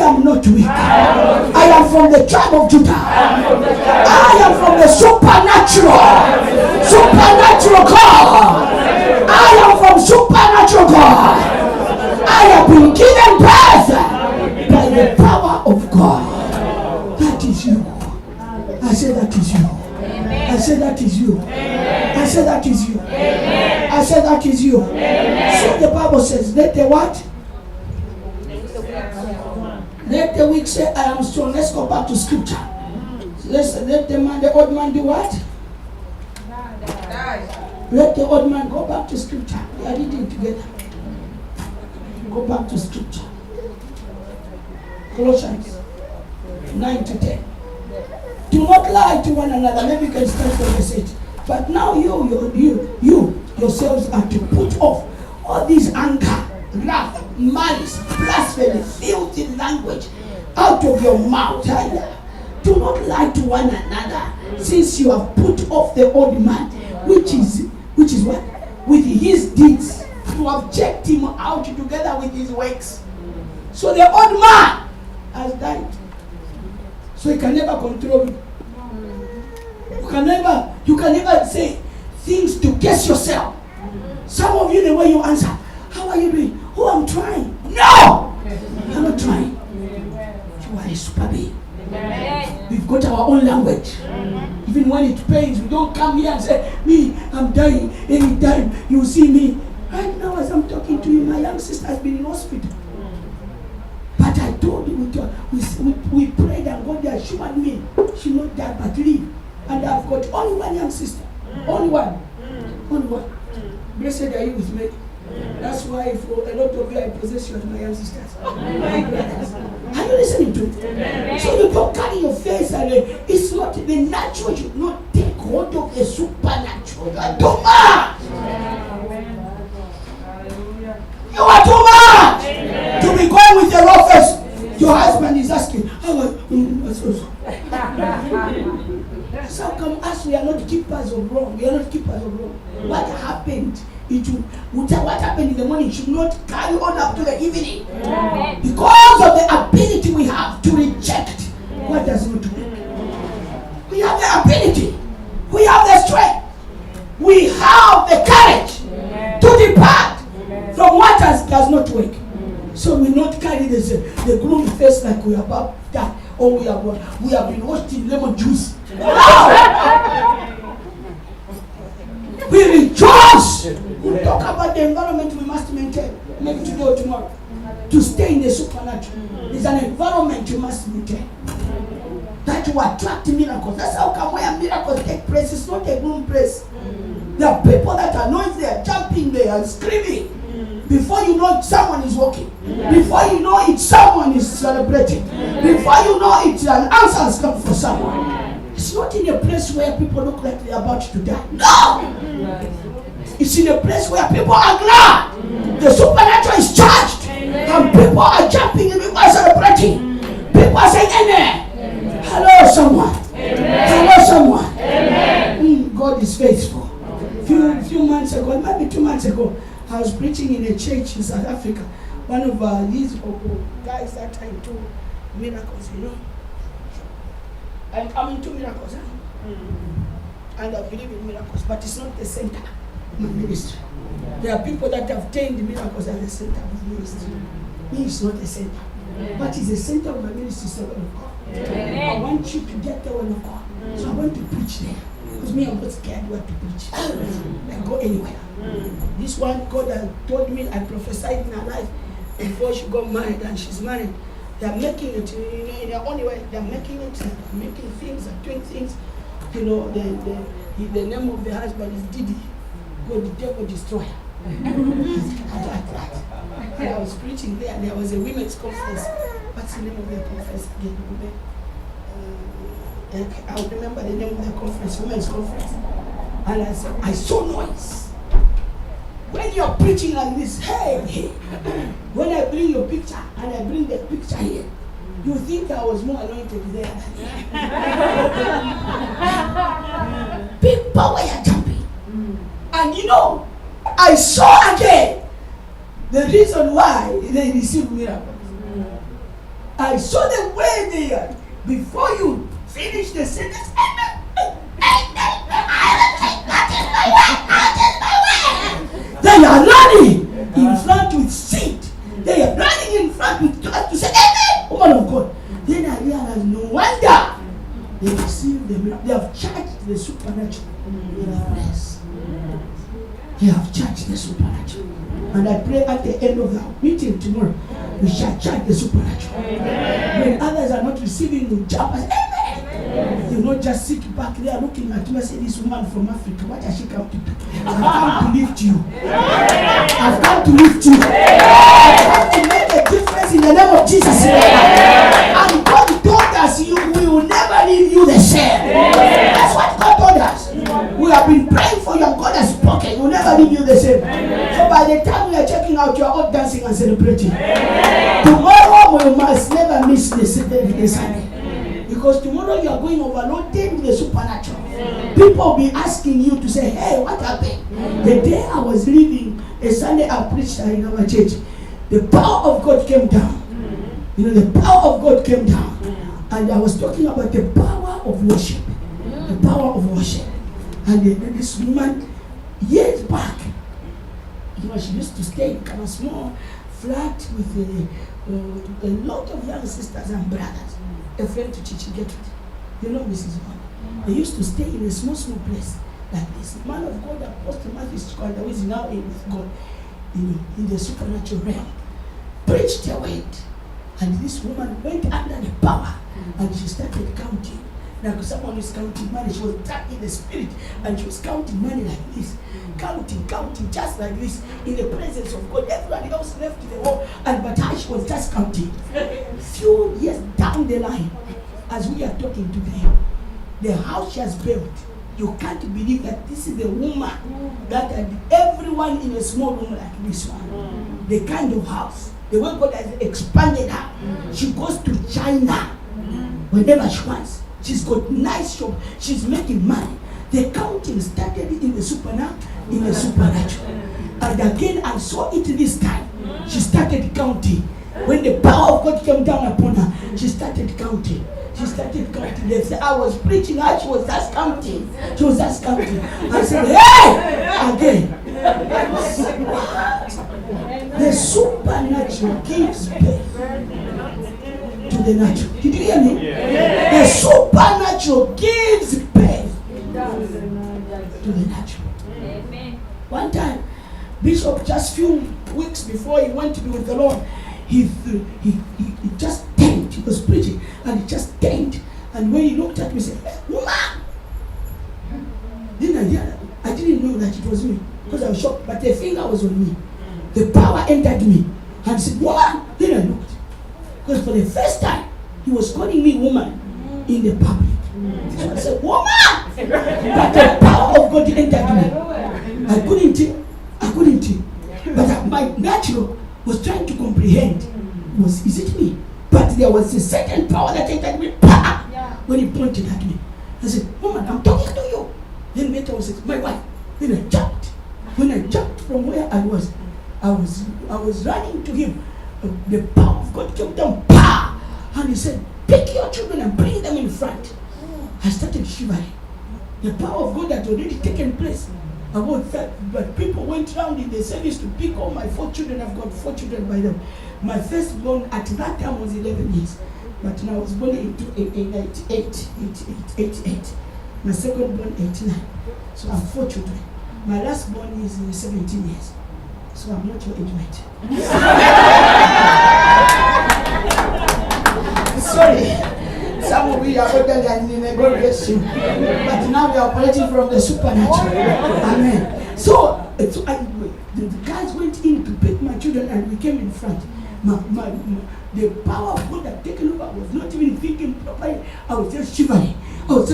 am not not weak. I am from the tribe of Judah. I am from the supernatural God. I am from supernatural God. I have been given birth by the power of God. That is you. I say that is you. I say that is you. I say that is you. I say that is you. So the Bible says, let the what? Let the weak say, I am strong. Let's go back to scripture. Let the old man do what? Let the old man go back to scripture. We are reading together. Go back to scripture. Colossians 9-10. Do not lie to one another. Maybe you can start from the set. But now you yourselves are to put off all this anger, wrath, malice, blasphemy, filthy language out of your mouth. Do not lie to one another, since you have put off the old man, which is what? With his deeds. You have checked him out together with his works. So the old man has died. So he can never control you. You can never say things to guess yourself. Some of you, the way you answer, how are you doing? Oh, I'm trying. No! I'm not trying. You are a super being. We've got our own language. Even when it pains, we don't come here and say, me, I'm dying. Anytime you see me. Right now, as I'm talking to you, my young sister has been in hospital. But I told you, we prayed and God assured me she not die but live. And I've got only one young sister. Only one. Only one. Blessed are you with me. That's why for a lot of you I possess you as my young sisters. My brothers. Are you listening to me? So you don't carry your face and it's not the natural should not take hold of the supernatural. You are too much. You are too much to be going with the raw face. Your husband is asking, how are you? So come us, we are not keepers of wrong. We are not keepers of wrong. What happened? What happened in the morning should not carry on up to the evening. Because of the ability we have to reject what does not work. We have the ability. We have the strength. We have the courage to depart from what does not work. So we not carry the gloomy face like we are about that, or we have been washed in lemon juice. No! We rejoice. We talk about the environment we must maintain, maybe today or tomorrow, to stay in the supernatural. It's an environment you must maintain that will attract miracles. That's how come where miracles take place. It's not a gloom place. There are people that are noisy, they are jumping, they are screaming. Before you know it, someone is walking. Before you know it, someone is celebrating. Before you know it, an answer has come for someone. It's not in a place where people look like they're about to die. No! It's in a place where people are glad. The supernatural is charged. And people are jumping and people are celebrating. People are saying amen. Hello someone. Hello someone. God is faithful. Few months ago, maybe 2 months ago, I was preaching in a church in South Africa. One of these guys that I do miracles, I'm into miracles. And I believe in miracles, but it's not the center of my ministry. There are people that have tamed miracles as the center of ministry. Me, it's not the center. What is the center of my ministry is the word of God. I want you to get the word of God. So I want to preach there. Because me, I'm not scared what to preach. I go anywhere. This one, God has told me, I prophesied in her life before she got married, and she's married. They are making it in their own way. They are making it, they're making things, they're doing things. The name of the husband is Didi, God, the devil destroyer. I was preaching there, and there was a women's conference. What's the name of the conference again? I'll remember the name of the conference, women's conference. And I saw noise. When you're preaching like this, hey, when I bring your picture and I bring the picture here, you think I was more anointed there. People were jumping. And I saw again the reason why they received miracles. I saw them way there. Before you finish the sentence, they are running in front with seed. They are running in front with God to say, Amen, woman of God. Then I realized, no wonder they received the miracle. They have charged the supernatural in their place. They have charged the supernatural. And I pray at the end of the meeting tomorrow, we shall charge the supernatural. Amen. When others are not receiving, you jump and Amen. You not just sit back there looking at you and say, this woman from Africa, what has she come to do? I've come to lift you. I've come to lift you. I've come to make a difference in the name of Jesus. And God told us, we will never leave you the same. That's what God told us. We have been praying for you and God has spoken. We'll never leave you the same. So by the time we are checking out, you are all dancing and celebrating. Tomorrow we must never miss the Sunday. Because tomorrow you are going overloaded with the supernatural. People will be asking you to say, hey, what happened? The day I was leaving, a Sunday I preached in our church, the power of God came down. You know, the power of God came down. And I was talking about the power of worship. The power of worship. And this woman, years back, you know, she used to stay in kind of small flat with a lot of young sisters and brothers. A friend to Chichi get with. You know Mrs. One. They used to stay in a small place like this. Man of God, Apostle Matthew Squad, who is now in with God, in the supernatural realm, preached the word. And this woman went under the power and she started counting. Now, someone is counting money, she was trapped in the spirit and she was counting money like this. Counting, just like this, in the presence of God. Everybody else left the hall, but she was just counting. Few years down the line, as we are talking today, the house she has built, you can't believe that this is the woman that had everyone in a small room like this one. The kind of house, the way God has expanded her. She goes to China whenever she wants. She's got nice shop. She's making money. The counting started in the supernatural. And again, I saw it this time. She started counting. When the power of God came down upon her, she started counting. They said, I was preaching her, she was just counting. I said, hey! Again. The supernatural gives birth to the natural. Did you hear me? The supernatural gives birth to the natural. One time, Bishop, just few weeks before he went to be with the Lord, he just tanked. He was preaching and he just tanked. And when he looked at me, he said, hey, woman! Then I didn't know that it was me because I was shocked, but the finger was on me. The power entered me and he said, woman! Then I looked. Because for the first time, he was calling me woman in the public. So I said, woman! But the power of God entered me. I couldn't. But my natural was trying to comprehend. Is it me? But there was a certain power that entered me. When he pointed at me, I said, woman, I'm talking to you. Then later I said, my wife. Then I jumped. When I jumped from where I was running to him. The power of God came down. And he said, pick your children and bring them in front. I started shivering. The power of God had already taken place. About that, but people went around in the service to pick all my 4 children. I've got 4 children by them. My firstborn at that time was 11 years, but now I was born in 88. My second born 89. So I have 4 children. My last born is 17 years. So I'm not your age mate. Sorry. Some of you are older than me, may God bless you. But now we are operating from the supernatural. Amen. So the guys went in to pick my children and we came in front. The power of God had taken over. I was not even thinking properly. I was just shivering. And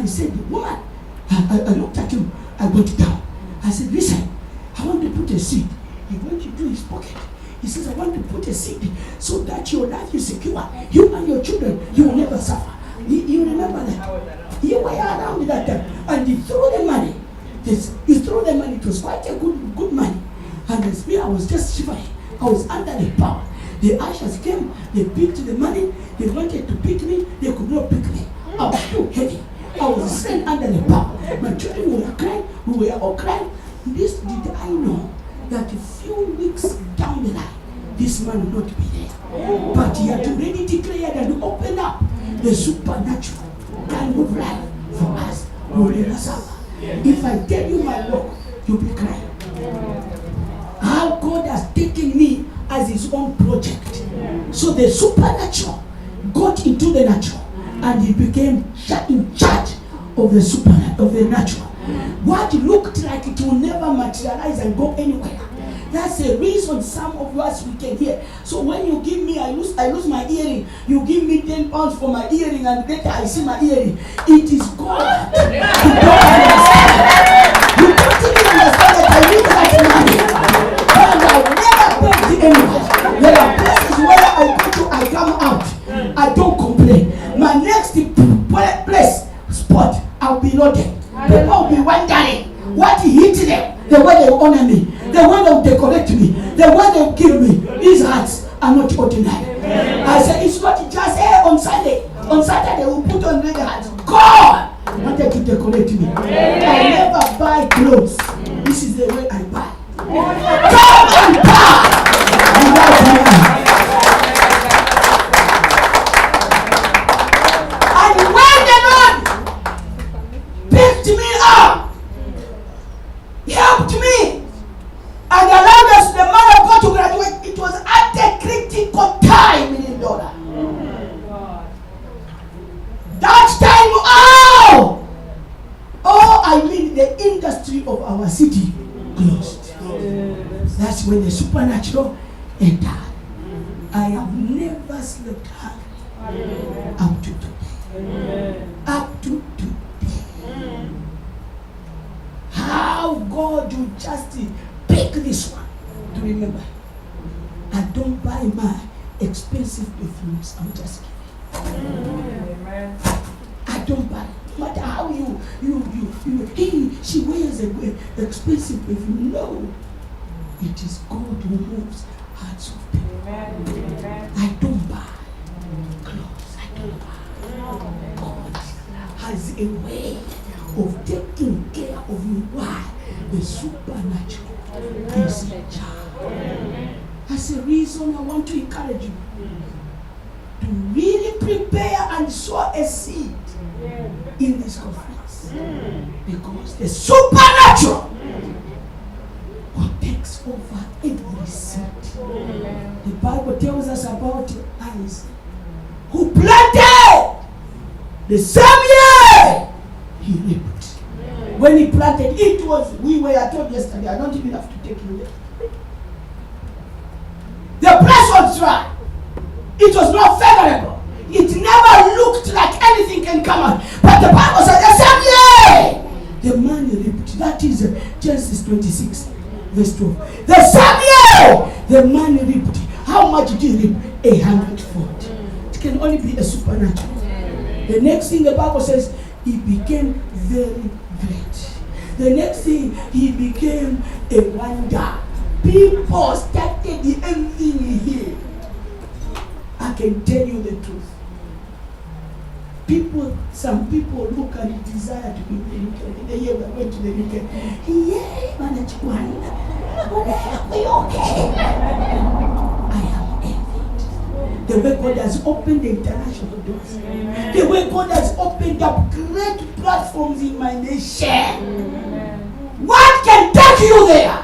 he said, woman, I looked at him. I went down. I said, listen, I want to put a seed. He went into his pocket. He says, I want to put a seed so that your life is secure. You and your children, you will never suffer. You remember that? You were around that time. And he threw the money. It was quite a good money. And as me, I was just shivering. I was under the power. The ushers came, they picked the money, they wanted to pick me, they could not pick me. I was too heavy. I was sent under the power. My children were crying, we were all crying. This did I know that a few weeks down the line, this man would not be there. But he had already declared and opened up the supernatural kind of life for us who never suffer. If I tell you my work, you'll be crying. How God has taken me as his own project. So the supernatural got into the natural and he became in charge of the supernatural, of the natural. What looked like it will never materialize and go anywhere. That's the reason some of us we can hear. So when you give me, I lose my earring. You give me 10 pounds for my earring, and later I see my earring. It is God. You don't understand. You don't even understand that I need that money. And I never begged anyone. There are places where I go to, I come out. I don't complain. My next place, spot, I'll be loaded. People will be wondering what hit them, the way they honor me, the way they decorate me, the way they kill me. These hearts are not ordinary. I say it's not just on Sunday. On Saturday we put on red hats. God wanted to decorate me. I never buy clothes. This is the way I buy. Come and buy without money. And when the Lord picked me up, helped me, and allowed us, the man of God, to graduate, it was at a critical time in Indora. That time, I mean the industry of our city closed. That's when the supernatural entered. I have never slept hungry up to today. Up to today. How God will just pick this one to remember. I don't buy my expensive perfumes. I'm just kidding. I don't buy. No matter how she wears an expensive perfume. No. It is God who moves hearts of people. I don't buy clothes. I don't buy. God has a way of taking care of you. Why? The supernatural is in charge. That's the reason I want to encourage you to really prepare and sow a seed in this conference. Because the supernatural takes over every seed. The Bible tells us about Isaac, who planted the same year he reaped. When he planted, it was, we were told yesterday, I don't even have to take you there. The place was dry. It was not favorable. It never looked like anything can come out. But the Bible said, the same year the man reaped. That is Genesis 26, verse 12. The same year the man reaped. How much did he reap? 100-fold. It can only be a supernatural. The next thing the Bible says, he became very great. The next thing, he became a wonder. People started envying him. I can tell you the truth. Some people look and desire to be in the UK. The year we went to the UK. Yeah, okay. I am envied. The way God has opened the international doors. The way God has opened up great platforms in my nation. What can take you there?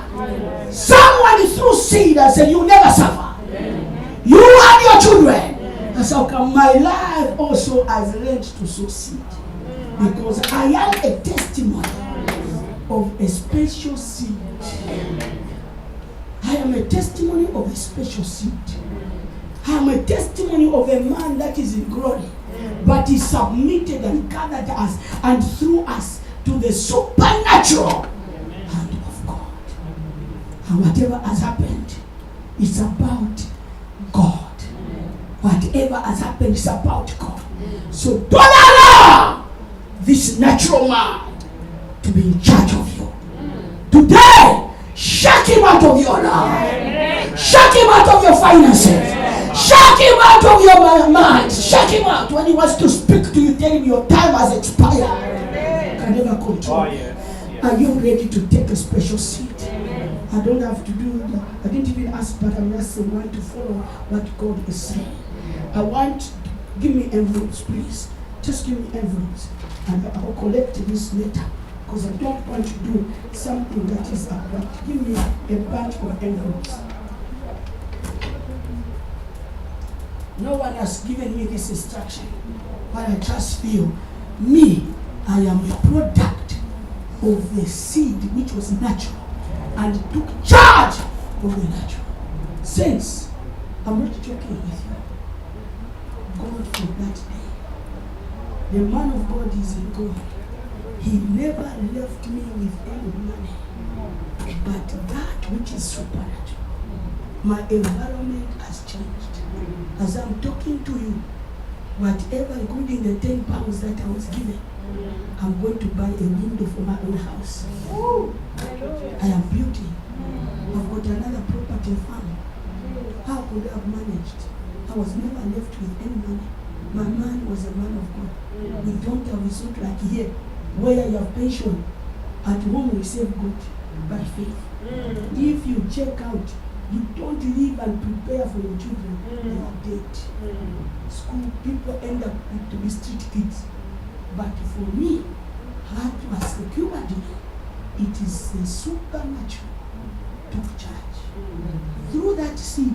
Someone threw seed and said, you never suffer. You and your children. That's how come my life also has learned to succeed. Because I am a testimony of a special seed. I am a testimony of a special seed. I am a testimony of a man that is in glory. But he submitted and gathered us and threw us to the supernatural hand of God. And whatever has happened, it's about God. Whatever has happened is about God. So don't allow this natural man to be in charge of you. Today, shut him out of your life. Shut him out of your finances. Shut him out of your mind. Shut him out. When he wants to speak to you, tell him your time has expired. Can never control. Are you ready to take a special seat? I don't have to do that. I didn't even ask, but I'm just want to follow what God is saying. I want, give me envelopes, please. Just give me envelopes. And I will collect this later. Because I don't want to do something that is abrupt. Give me a bunch of envelopes. No one has given me this instruction. But I just feel, me, I am a product of the seed which was natural and took charge of the natural. Since I'm not joking with you, God for that day, the man of God is in God. He never left me with any money, but that which is supernatural. My environment has changed. As I'm talking to you, whatever, including the 10 pounds that I was given, I'm going to buy a window for my own house. I am building. I've got another property farm. How could I have managed? I was never left with any money. My man was a man of God. We don't have a sort like here, where you have pension. At home we save good by faith. If you check out, you don't live and prepare for your children, they are dead. School people end up to be street kids. But for me, how to have secured it is the supernatural took charge. Through that seed,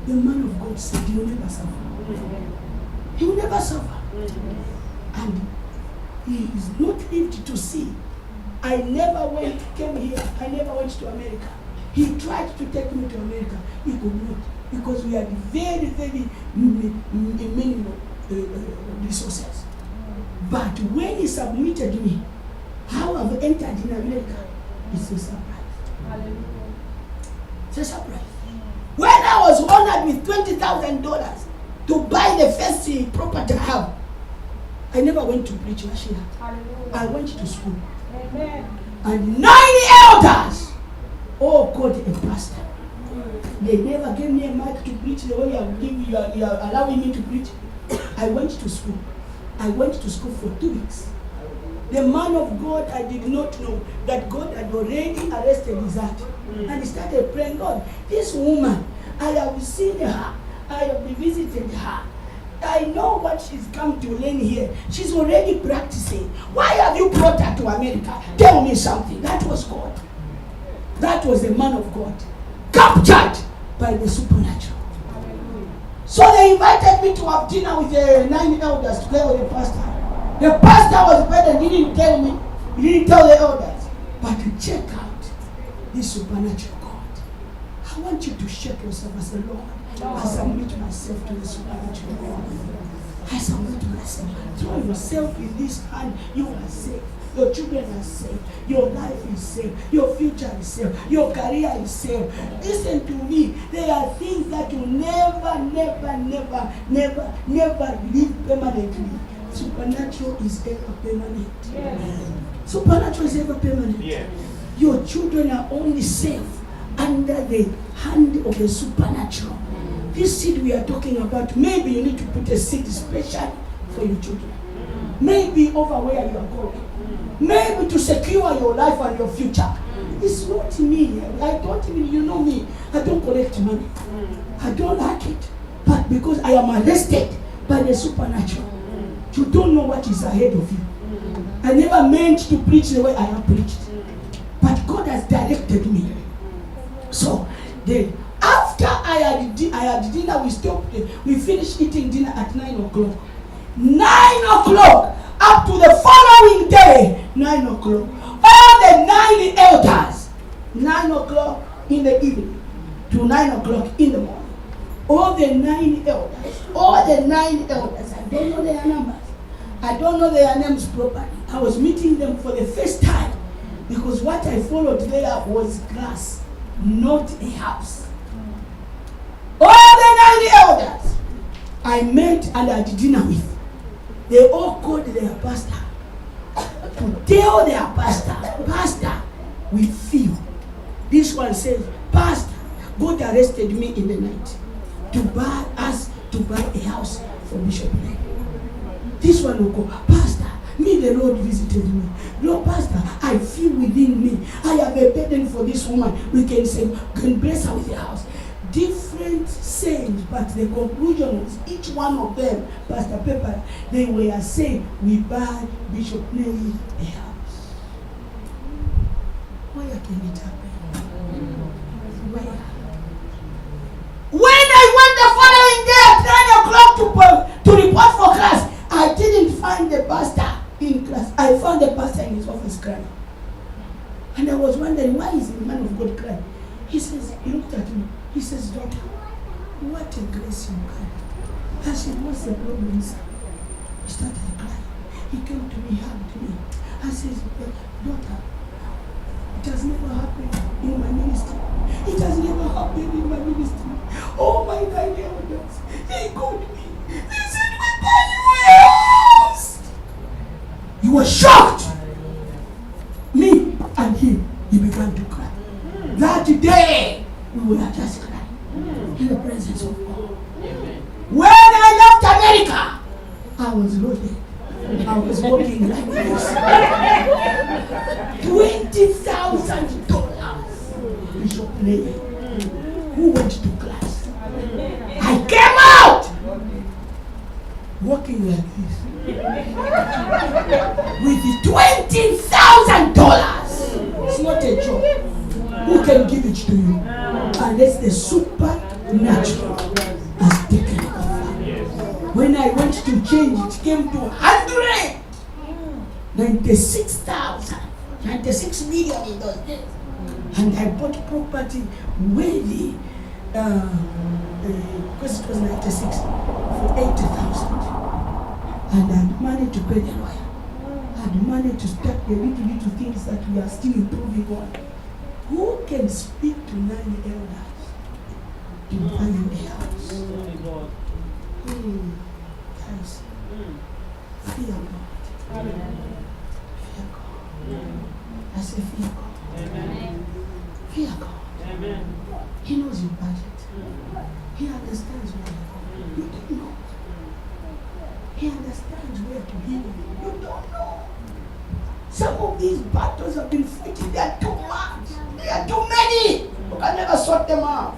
the man of God said, he will never suffer. He will never suffer. And he is not lived to see. I never came here, I never went to America. He tried to take me to America. He could not. Because we had very, very minimal resources. But when he submitted me, how I've entered in America, it's a surprise. It's a surprise. When I was honored with $20,000 to buy the first property I have, I never went to preach Rashida. I went to school. Amen. And 9 elders all called a pastor. They never gave me a mic to preach the way you are allowing me to preach. I went to school. I went to school for 2 weeks. The man of God, I did not know that God had already arrested his heart. And he started praying, God, this woman, I have seen her. I have visited her. I know what she's come to learn here. She's already practicing. Why have you brought her to America? Tell me something. That was God. That was the man of God. Captured by the supernatural. So they invited me to have dinner with the 9 elders together with the pastor. The pastor was better, didn't tell me. He didn't tell the elders. But to check out this supernatural God. I want you to shake yourself as a Lord. I submit myself to the supernatural God. I submit myself. Throw yourself in this hand. You are safe. Your children are safe. Your life is safe. Your future is safe. Your career is safe. Listen to me. There are things that you never live permanently. Supernatural is ever permanent. Yes. Supernatural is ever permanent. Yes. Your children are only safe under the hand of the supernatural. This seed we are talking about, maybe you need to put a seed special for your children. Maybe over where you are going. Maybe to secure your life and your future. It's not me. I don't even, you know me. I don't collect money. I don't like it. But because I am arrested by the supernatural, you don't know what is ahead of you. I never meant to preach the way I have preached. But God has directed me. So, after I had dinner, we finished eating dinner at 9 o'clock. 9 o'clock up to the following day, 9 o'clock. All the 9 elders, 9 o'clock in the evening to 9 o'clock in the morning. All the 9 elders, I don't know their numbers. I don't know their names properly. I was meeting them for the first time because what I followed there was grass, not a house. All the 9 elders I met and I had dinner with, they all called their pastor to tell their pastor, we feel. This one says, Pastor, God arrested me in the night. to buy a house for Bishop Nene. This one will go, Pastor, me the Lord visited me. Lord, Pastor, I feel within me, I have a burden for this woman. We can say, can bless her with a house. Different sayings, but the conclusion was each one of them, Pastor Pepper, they were saying, we buy Bishop Nene a house. Where can it happen? Where? When I went the following day at 9 o'clock to report for class, I didn't find the pastor in class. I found the pastor in his office crying. And I was wondering, why is the man of God crying? He says, he looked at me. He says, daughter, what a grace you carry. I said, what's the problem, sir? He started crying. He came to me, hugged me. I said, daughter, it has never happened in my ministry. It has never happened in my ministry. Oh my God, elders, they called me. They said, we buy you a house. You were shocked. Me and him, he began to cry. That day, we were just crying in the presence of God. When I left America, I was loaded. I was walking like this. $20,000. Bishop Nene, who went to class. I came out walking like this with $20,000. It's not a joke. Who can give it to you unless the supernatural has taken over? When I went to change, it came to 96 million in those days. And I bought property worthy, because it was 96, for 80,000. And I had money to pay the lawyer. I had money to start the little things that we are still improving on. Who can speak to 9 elders to buy you a house? Guys, fear God. Fear God. I say fear God. Fear God. He knows your budget. He understands where you go. You don't know. He understands where to heal you. You don't know. Some of these battles have been fighting. They are too much. They are too many. You can never sort them out.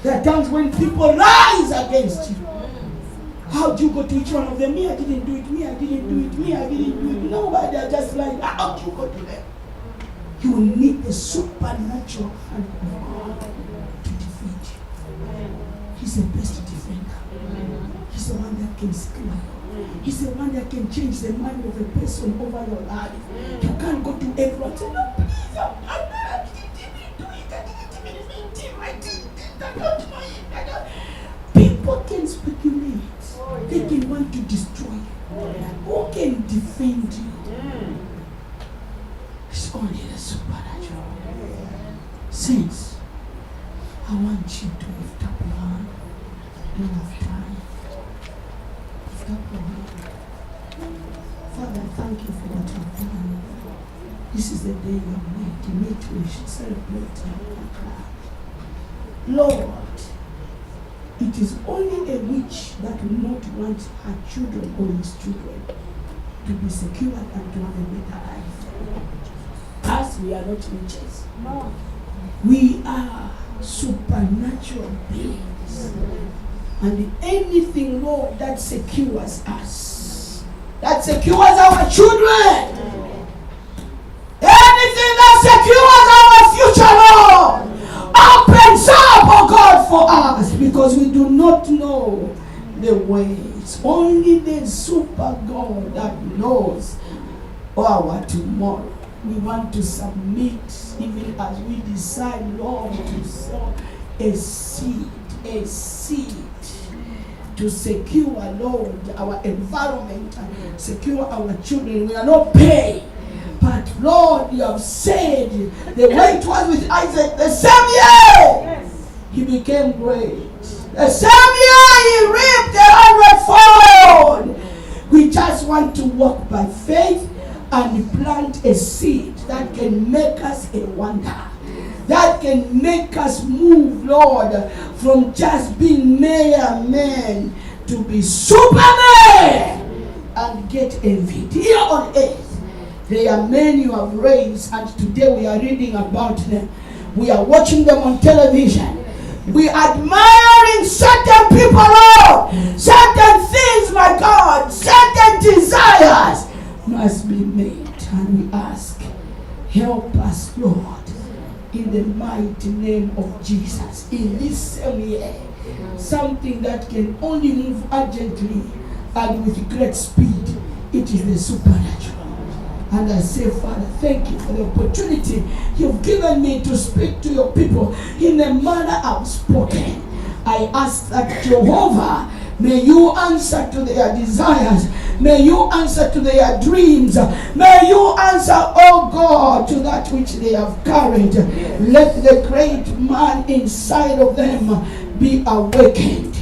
There are times when people rise against you. How do you go to each one of them? Me, I didn't do it. Me, I didn't do it. Me, I didn't do it. Nobody, they are just lying. How do you go to them? You will need the supernatural hand of God to defeat you. He's the best defender. He's the one that can secure you. He's the one that can change the mind of a person over your life. You can't go to everyone and say, no, please, I didn't do it. I don't know it. People can speculate. They can want to destroy you. Who can defend you? It's only the supernatural. Saints, I want you to lift up your hand. Don't have time. Lift up your hand. Father, thank you for what you've done. This is the day you have made. You need to celebrate and cry. Lord, it is only a witch that will not want her children or his children to be secured and to have a better life. Us, we are not witches. No. We are supernatural beings. And anything, Lord, that secures us, that secures our children, anything that secures our future, Lord, opens up, oh God, for us, because we do not know the ways. Only the super God that knows our tomorrow. We want to submit, even as we decide, Lord, to sow a seed to secure, Lord, our environment and secure our children. We are not paying. But Lord, you have said the way it was with Isaac, the same year he became great. The same year he reaped 100-fold. We just want to walk by faith and plant a seed that can make us a wonder. that can make us move, Lord, from just being mere men to be supermen and get envied. Here on earth, there are men you have raised, and today we are reading about them. We are watching them on television. We are admiring certain people, Lord. Certain things, my God, certain desires must be made. And we ask, help us, Lord, in the mighty name of Jesus. In this same year, something that can only move urgently and with great speed, it is the supernatural. And I say, Father, thank you for the opportunity you've given me to speak to your people in the manner I've spoken. I ask that Jehovah, may you answer to their desires. May you answer to their dreams. May you answer, oh God, to that which they have carried. Let the great man inside of them be awakened.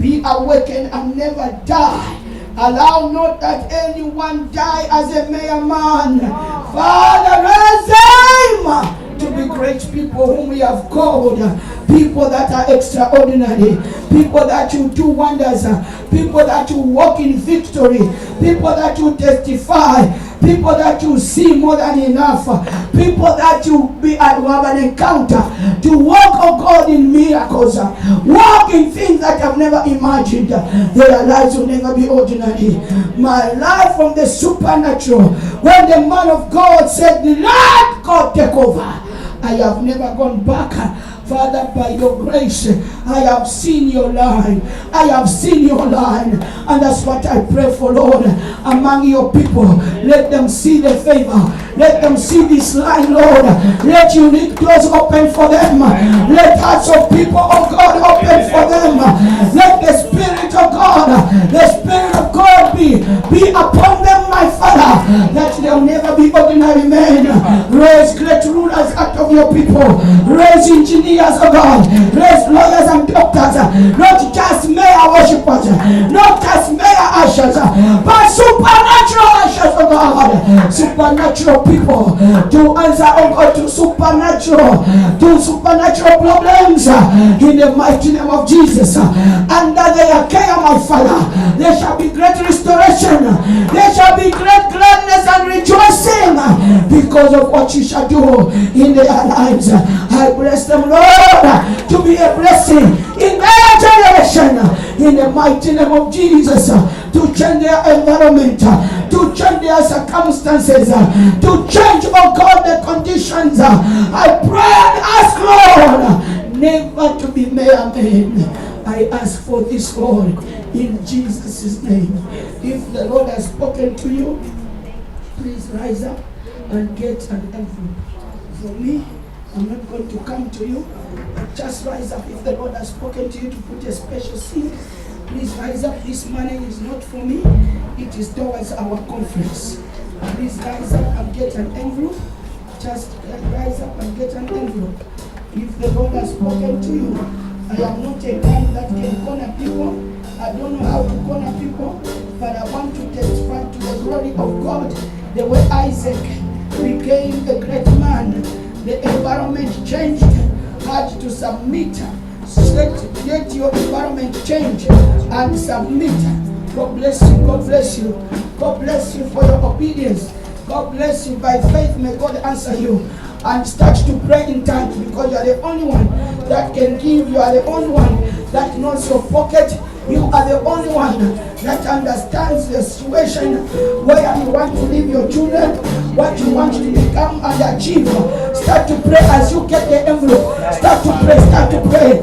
Be awakened and never die. Allow not that anyone die as a mere man. Father, raise them to be great people whom we have called. People that are extraordinary. People that you do wonders. People that you walk in victory. People that you testify. People that you see more than enough. People that you have an encounter. To walk, oh God, in miracles. Walk in things that I've never imagined. Their lives will never be ordinary. My life from the supernatural. When the man of God said, let God take over, I have never gone back. Father, by your grace, I have seen your line. I have seen your line. And that's what I pray for, Lord, among your people. Let them see the favor. Let them see this line, Lord. Let unique doors open for them. Let hearts of people, oh God, open for them. Let the Spirit of God, the Spirit of God be upon them, my Father, that they'll never be ordinary men. Raise great rulers out of your people. Raise engineers, oh God. Raise lawyers and doctors. Not just mere worshippers. Not just mere ushers. But supernatural ushers, oh God. Supernatural people to answer, oh God, to supernatural problems in the mighty name of Jesus. Under their care, my Father, there shall be great restoration. There shall be great gladness and rejoicing because of what you shall do in their lives. I bless them, Lord, to be a blessing in their generation in the mighty name of Jesus, to change their environment, to change their circumstances, to change, oh God, the conditions. I pray and ask, Lord, never to be mere men. I ask for this, Lord, in Jesus' name. If the Lord has spoken to you, please rise up and get an envelope. For me, I'm not going to come to you, but just rise up. If the Lord has spoken to you to put a special seed, please rise up. This money is not for me, it is towards our conference. Please rise up and get an envelope. Just rise up and get an envelope. If the Lord has spoken to you, I am not a man that can corner people. I don't know how to corner people, but I want to testify to the glory of God. The way Isaac became a great man, the environment changed, had to submit. Let your environment change and submit. God bless you. God bless you. God bless you for your obedience. God bless you. By faith, may God answer you. And start to pray in tongues, because you are the only one that can give. You are the only one that knows your pocket. You are the only one that understands the situation where you want to leave your children, what you want to become and achieve. Start to pray as you get the envelope. Start to pray. Start to pray.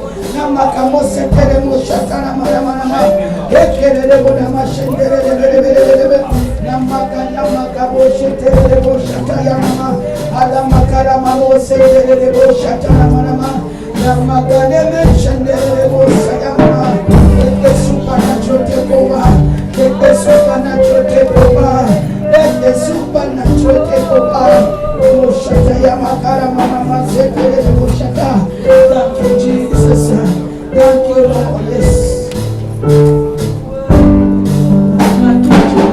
Let the supernatural take over. Let the supernatural take over. Let the supernatural take over. Thank you, Jesus. Thank you, Lord. Yes. Thank you, Jesus.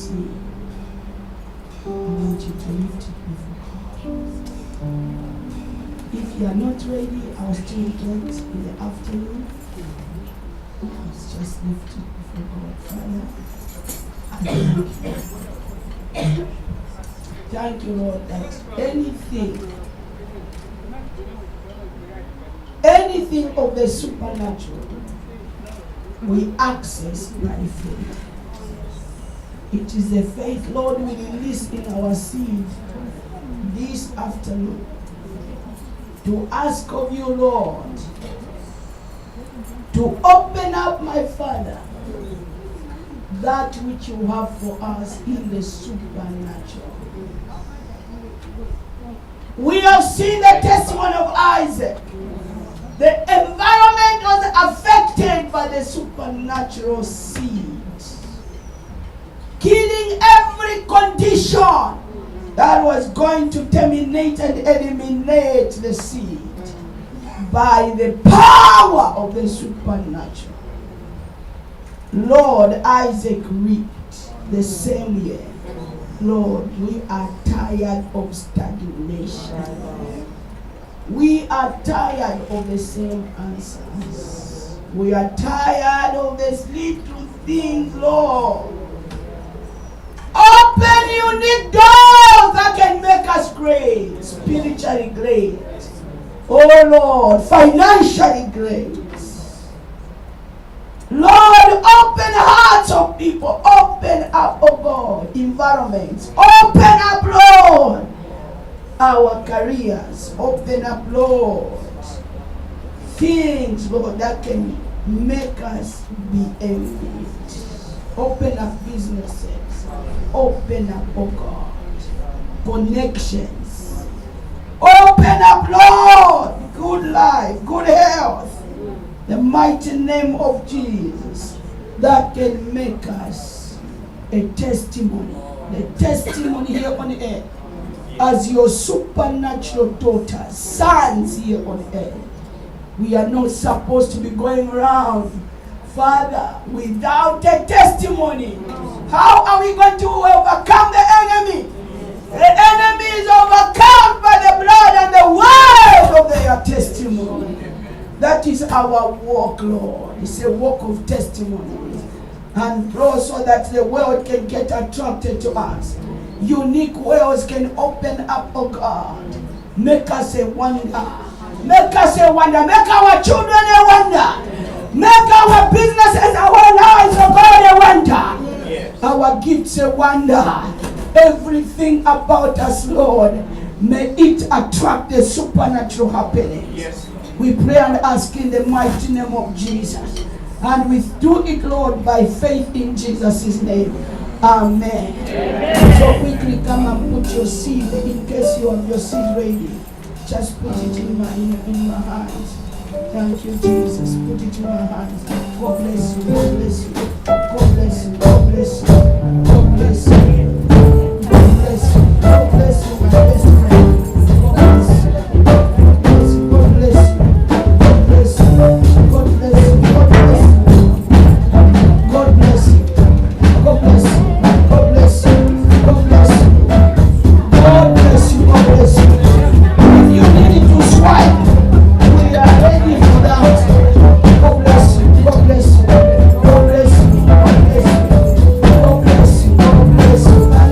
see. I want you to lift it before God. If you are not ready, I'll still get in the afternoon. Let's just lift it before God. Father, I thank you. Thank you, Lord, that anything of the supernatural we access by faith. It is the faith, Lord, we release in our seed this afternoon to ask of you, Lord, to open up, my Father, that which you have for us in the supernatural. We have seen the testimony of Isaac. The environment was affected by the supernatural seed, killing every condition that was going to terminate and eliminate the seed by the power of the supernatural. Lord, Isaac reaped the same year. Lord, we are tired of stagnation. We are tired of the same answers. We are tired of these little things, Lord. Open unique doors that can make us great, spiritually great. Oh Lord, financially great. Lord, open hearts of people. Open up, oh God, environments. Open up, Lord, our careers. Open up, Lord, things, Lord, that can make us be envied. Open up businesses. Open up, oh God, connections. Open up, Lord, good life, good health. The mighty name of Jesus that can make us a testimony. The testimony here on earth as your supernatural daughters, sons here on earth. We are not supposed to be going around, Father, without a testimony. How are we going to overcome the enemy? The enemy is overcome by the blood and the word of their testimony. That is our walk, Lord. It's a walk of testimony. And also that the world can get attracted to us. Unique wells can open up, oh God. Make us a wonder. Make us a wonder. Make our children a wonder. Make our businesses, our lives, oh God, a wonder. Yes. Our gifts a wonder. Everything about us, Lord, may it attract the supernatural happenings. Yes. We pray and ask in the mighty name of Jesus. And we do it, Lord, by faith in Jesus' name. Amen. Amen. So quickly come and put your seed in case you have your seed ready. Just put it in my hands. Thank you, Jesus. Put it in my hands. God bless you. God bless you. God bless you. God bless you. God bless you. God bless you. God bless you, my best friend. God bless you. God bless you. God bless you. God bless you. God bless you. God bless you. God bless you. God bless you. God bless you. God bless you. God bless you. If you need it to swipe, we are ready for that. God bless you. God bless you. God bless you. God bless you. God bless you. God bless you.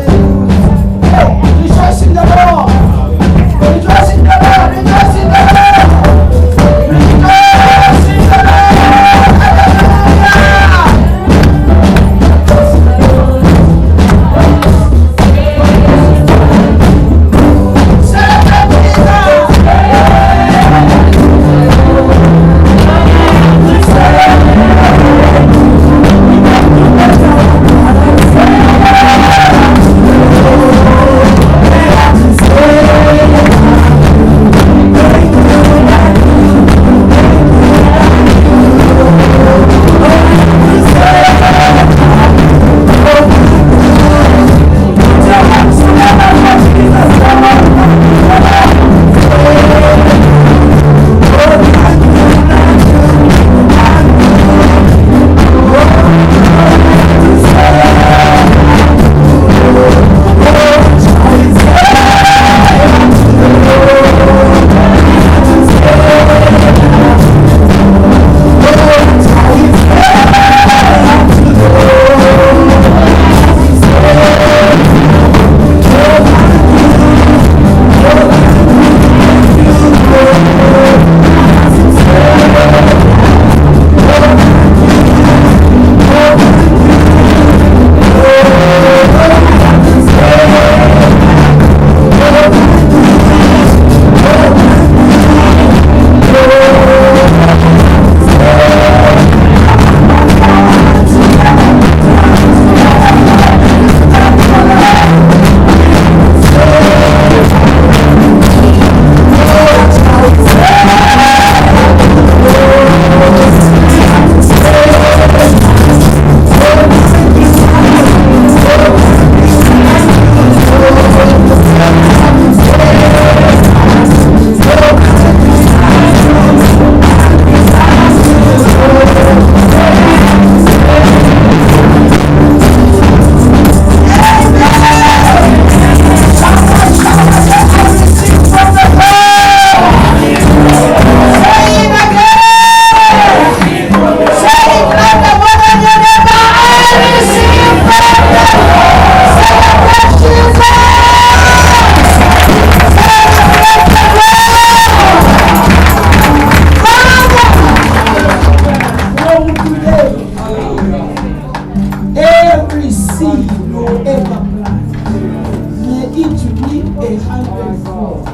a hundredfold.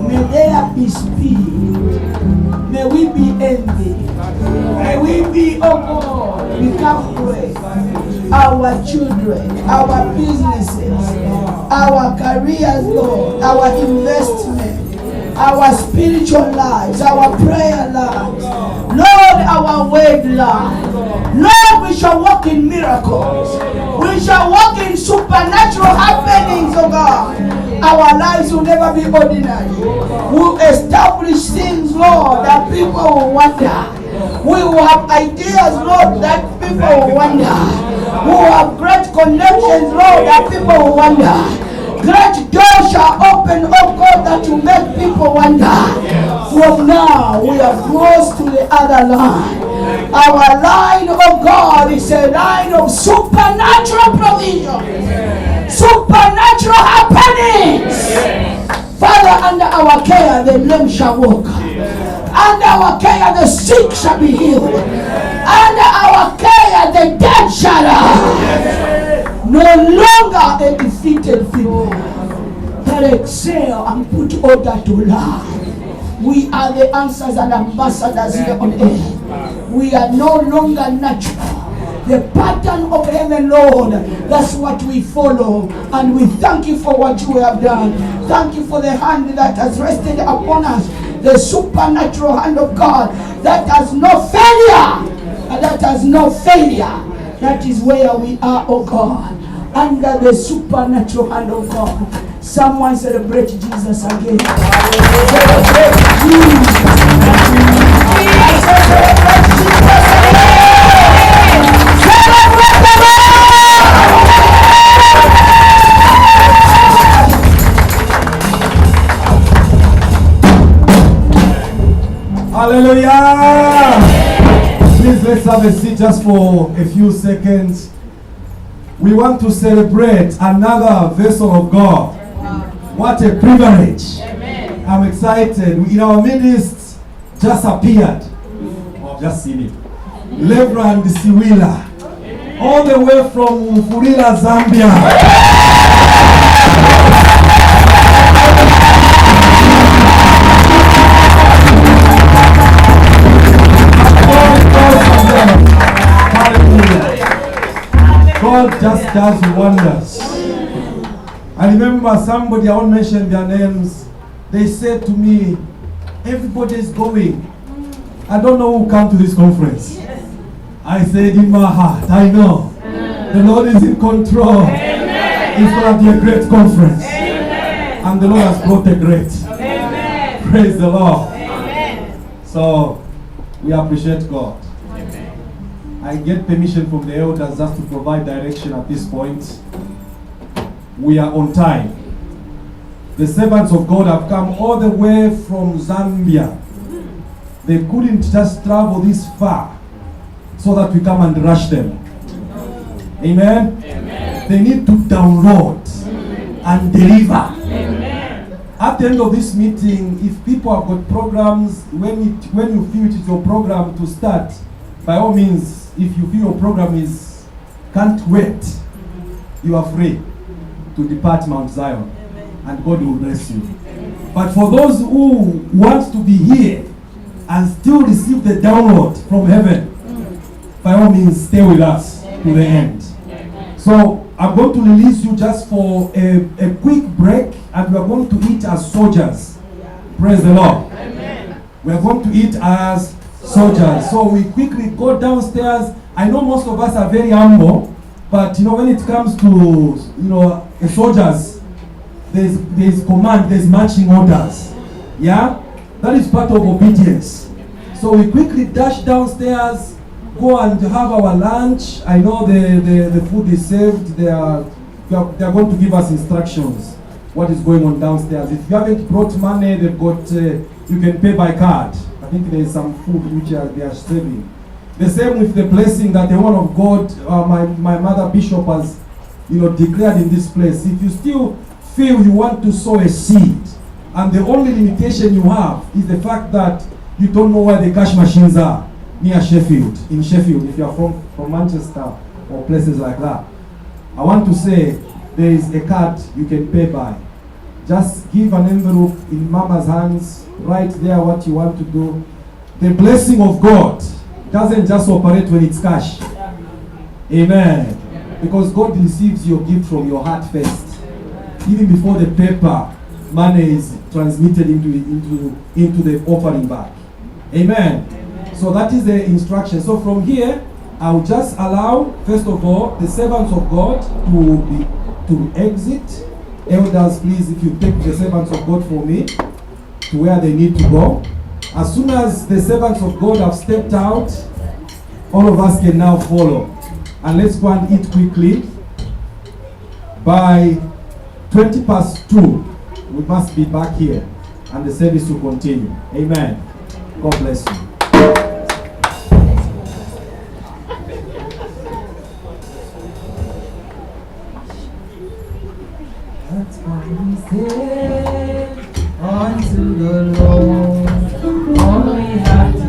May there be speed. May we be envy. May we be, oh God, become great. Our children, our businesses, our careers, Lord, our investment, our spiritual lives, our prayer lives, Lord, our word life. Lord, we shall walk in miracles. We shall walk in supernatural happenings, oh God. Our lives will never be ordinary. We'll establish things, Lord, that people will wonder. We will have ideas, Lord, that people will wonder. We will have great connections, Lord, that people will wonder. Great doors shall open, oh God, that will make people wonder. From now, we are close to the other line. Our line, oh God, is a line of supernatural provision. Supernatural happenings. Father, under our care, the lame shall walk. Under our care, the sick shall be healed. Under our care, the dead shall rise. No longer a defeated people that excel and put order to life. We are the answers and ambassadors here on earth. We are no longer natural. The pattern of heaven, Lord, that's what we follow. And we thank you for what you have done. Thank you for the hand that has rested upon us. The supernatural hand of God that has no failure. That has no failure. That is where we are, oh God. Under the supernatural hand of God. Someone celebrate Jesus again. Celebrate Jesus. Celebrate Jesus again. Celebrate the Lord. Hallelujah. Please let's have a seat just for a few seconds. We want to celebrate another vessel of God. What a privilege. Amen. I'm excited. In our midst just appeared. Oh, just seen it. Reverend Siwila. All the way from Mufulira, Zambia. God just does wonders. I remember somebody, I won't mention their names, they said to me, everybody is going. I don't know who come to this conference. I said in my heart, I know. The Lord is in control. It's going to be a great conference. And the Lord has brought a great. Praise the Lord. So, we appreciate God. I get permission from the elders just to provide direction at this point. We are on time. The servants of God have come all the way from Zambia. They couldn't just travel this far so that we come and rush them. Amen? Amen. They need to download and deliver. Amen. At the end of this meeting, if people have got programs, when you feel it is your program to start, by all means, if you feel your program is can't wait, you are free to depart Mount Zion. And God will bless you. But for those who want to be here and still receive the download from heaven, by all means, stay with us to the end. So I'm going to release you just for a quick break, and we are going to eat as soldiers. Praise the Lord. We are going to eat as soldiers. So we quickly go downstairs. I know most of us are very humble, but when it comes to soldiers, there's command, there's marching orders. Yeah? That is part of obedience. So we quickly dash downstairs, go and have our lunch. I know the food is served. They are going to give us instructions what is going on downstairs. If you haven't brought money, they've got you can pay by card. I think there's some food which they are serving. The same with the blessing that the one of God, my mother bishop has declared in this place. If you still feel you want to sow a seed, and the only limitation you have is the fact that you don't know where the cash machines are near Sheffield, in Sheffield, if you are from Manchester or places like that, I want to say there is a card you can pay by. Just give an envelope in Mama's hands, right there what you want to do. The blessing of God doesn't just operate when it's cash. Amen. Because God receives your gift from your heart first. Even before the paper money is transmitted into the offering bag. Amen. So that is the instruction. So from here, I will just allow, first of all, the servants of God to exit. Elders, please, if you take the servants of God for me to where they need to go. As soon as the servants of God have stepped out, all of us can now follow. And let's go and eat quickly. By 20 past 2, we must be back here and the service will continue. Amen. God bless you. That's why we say unto the Lord, all we have to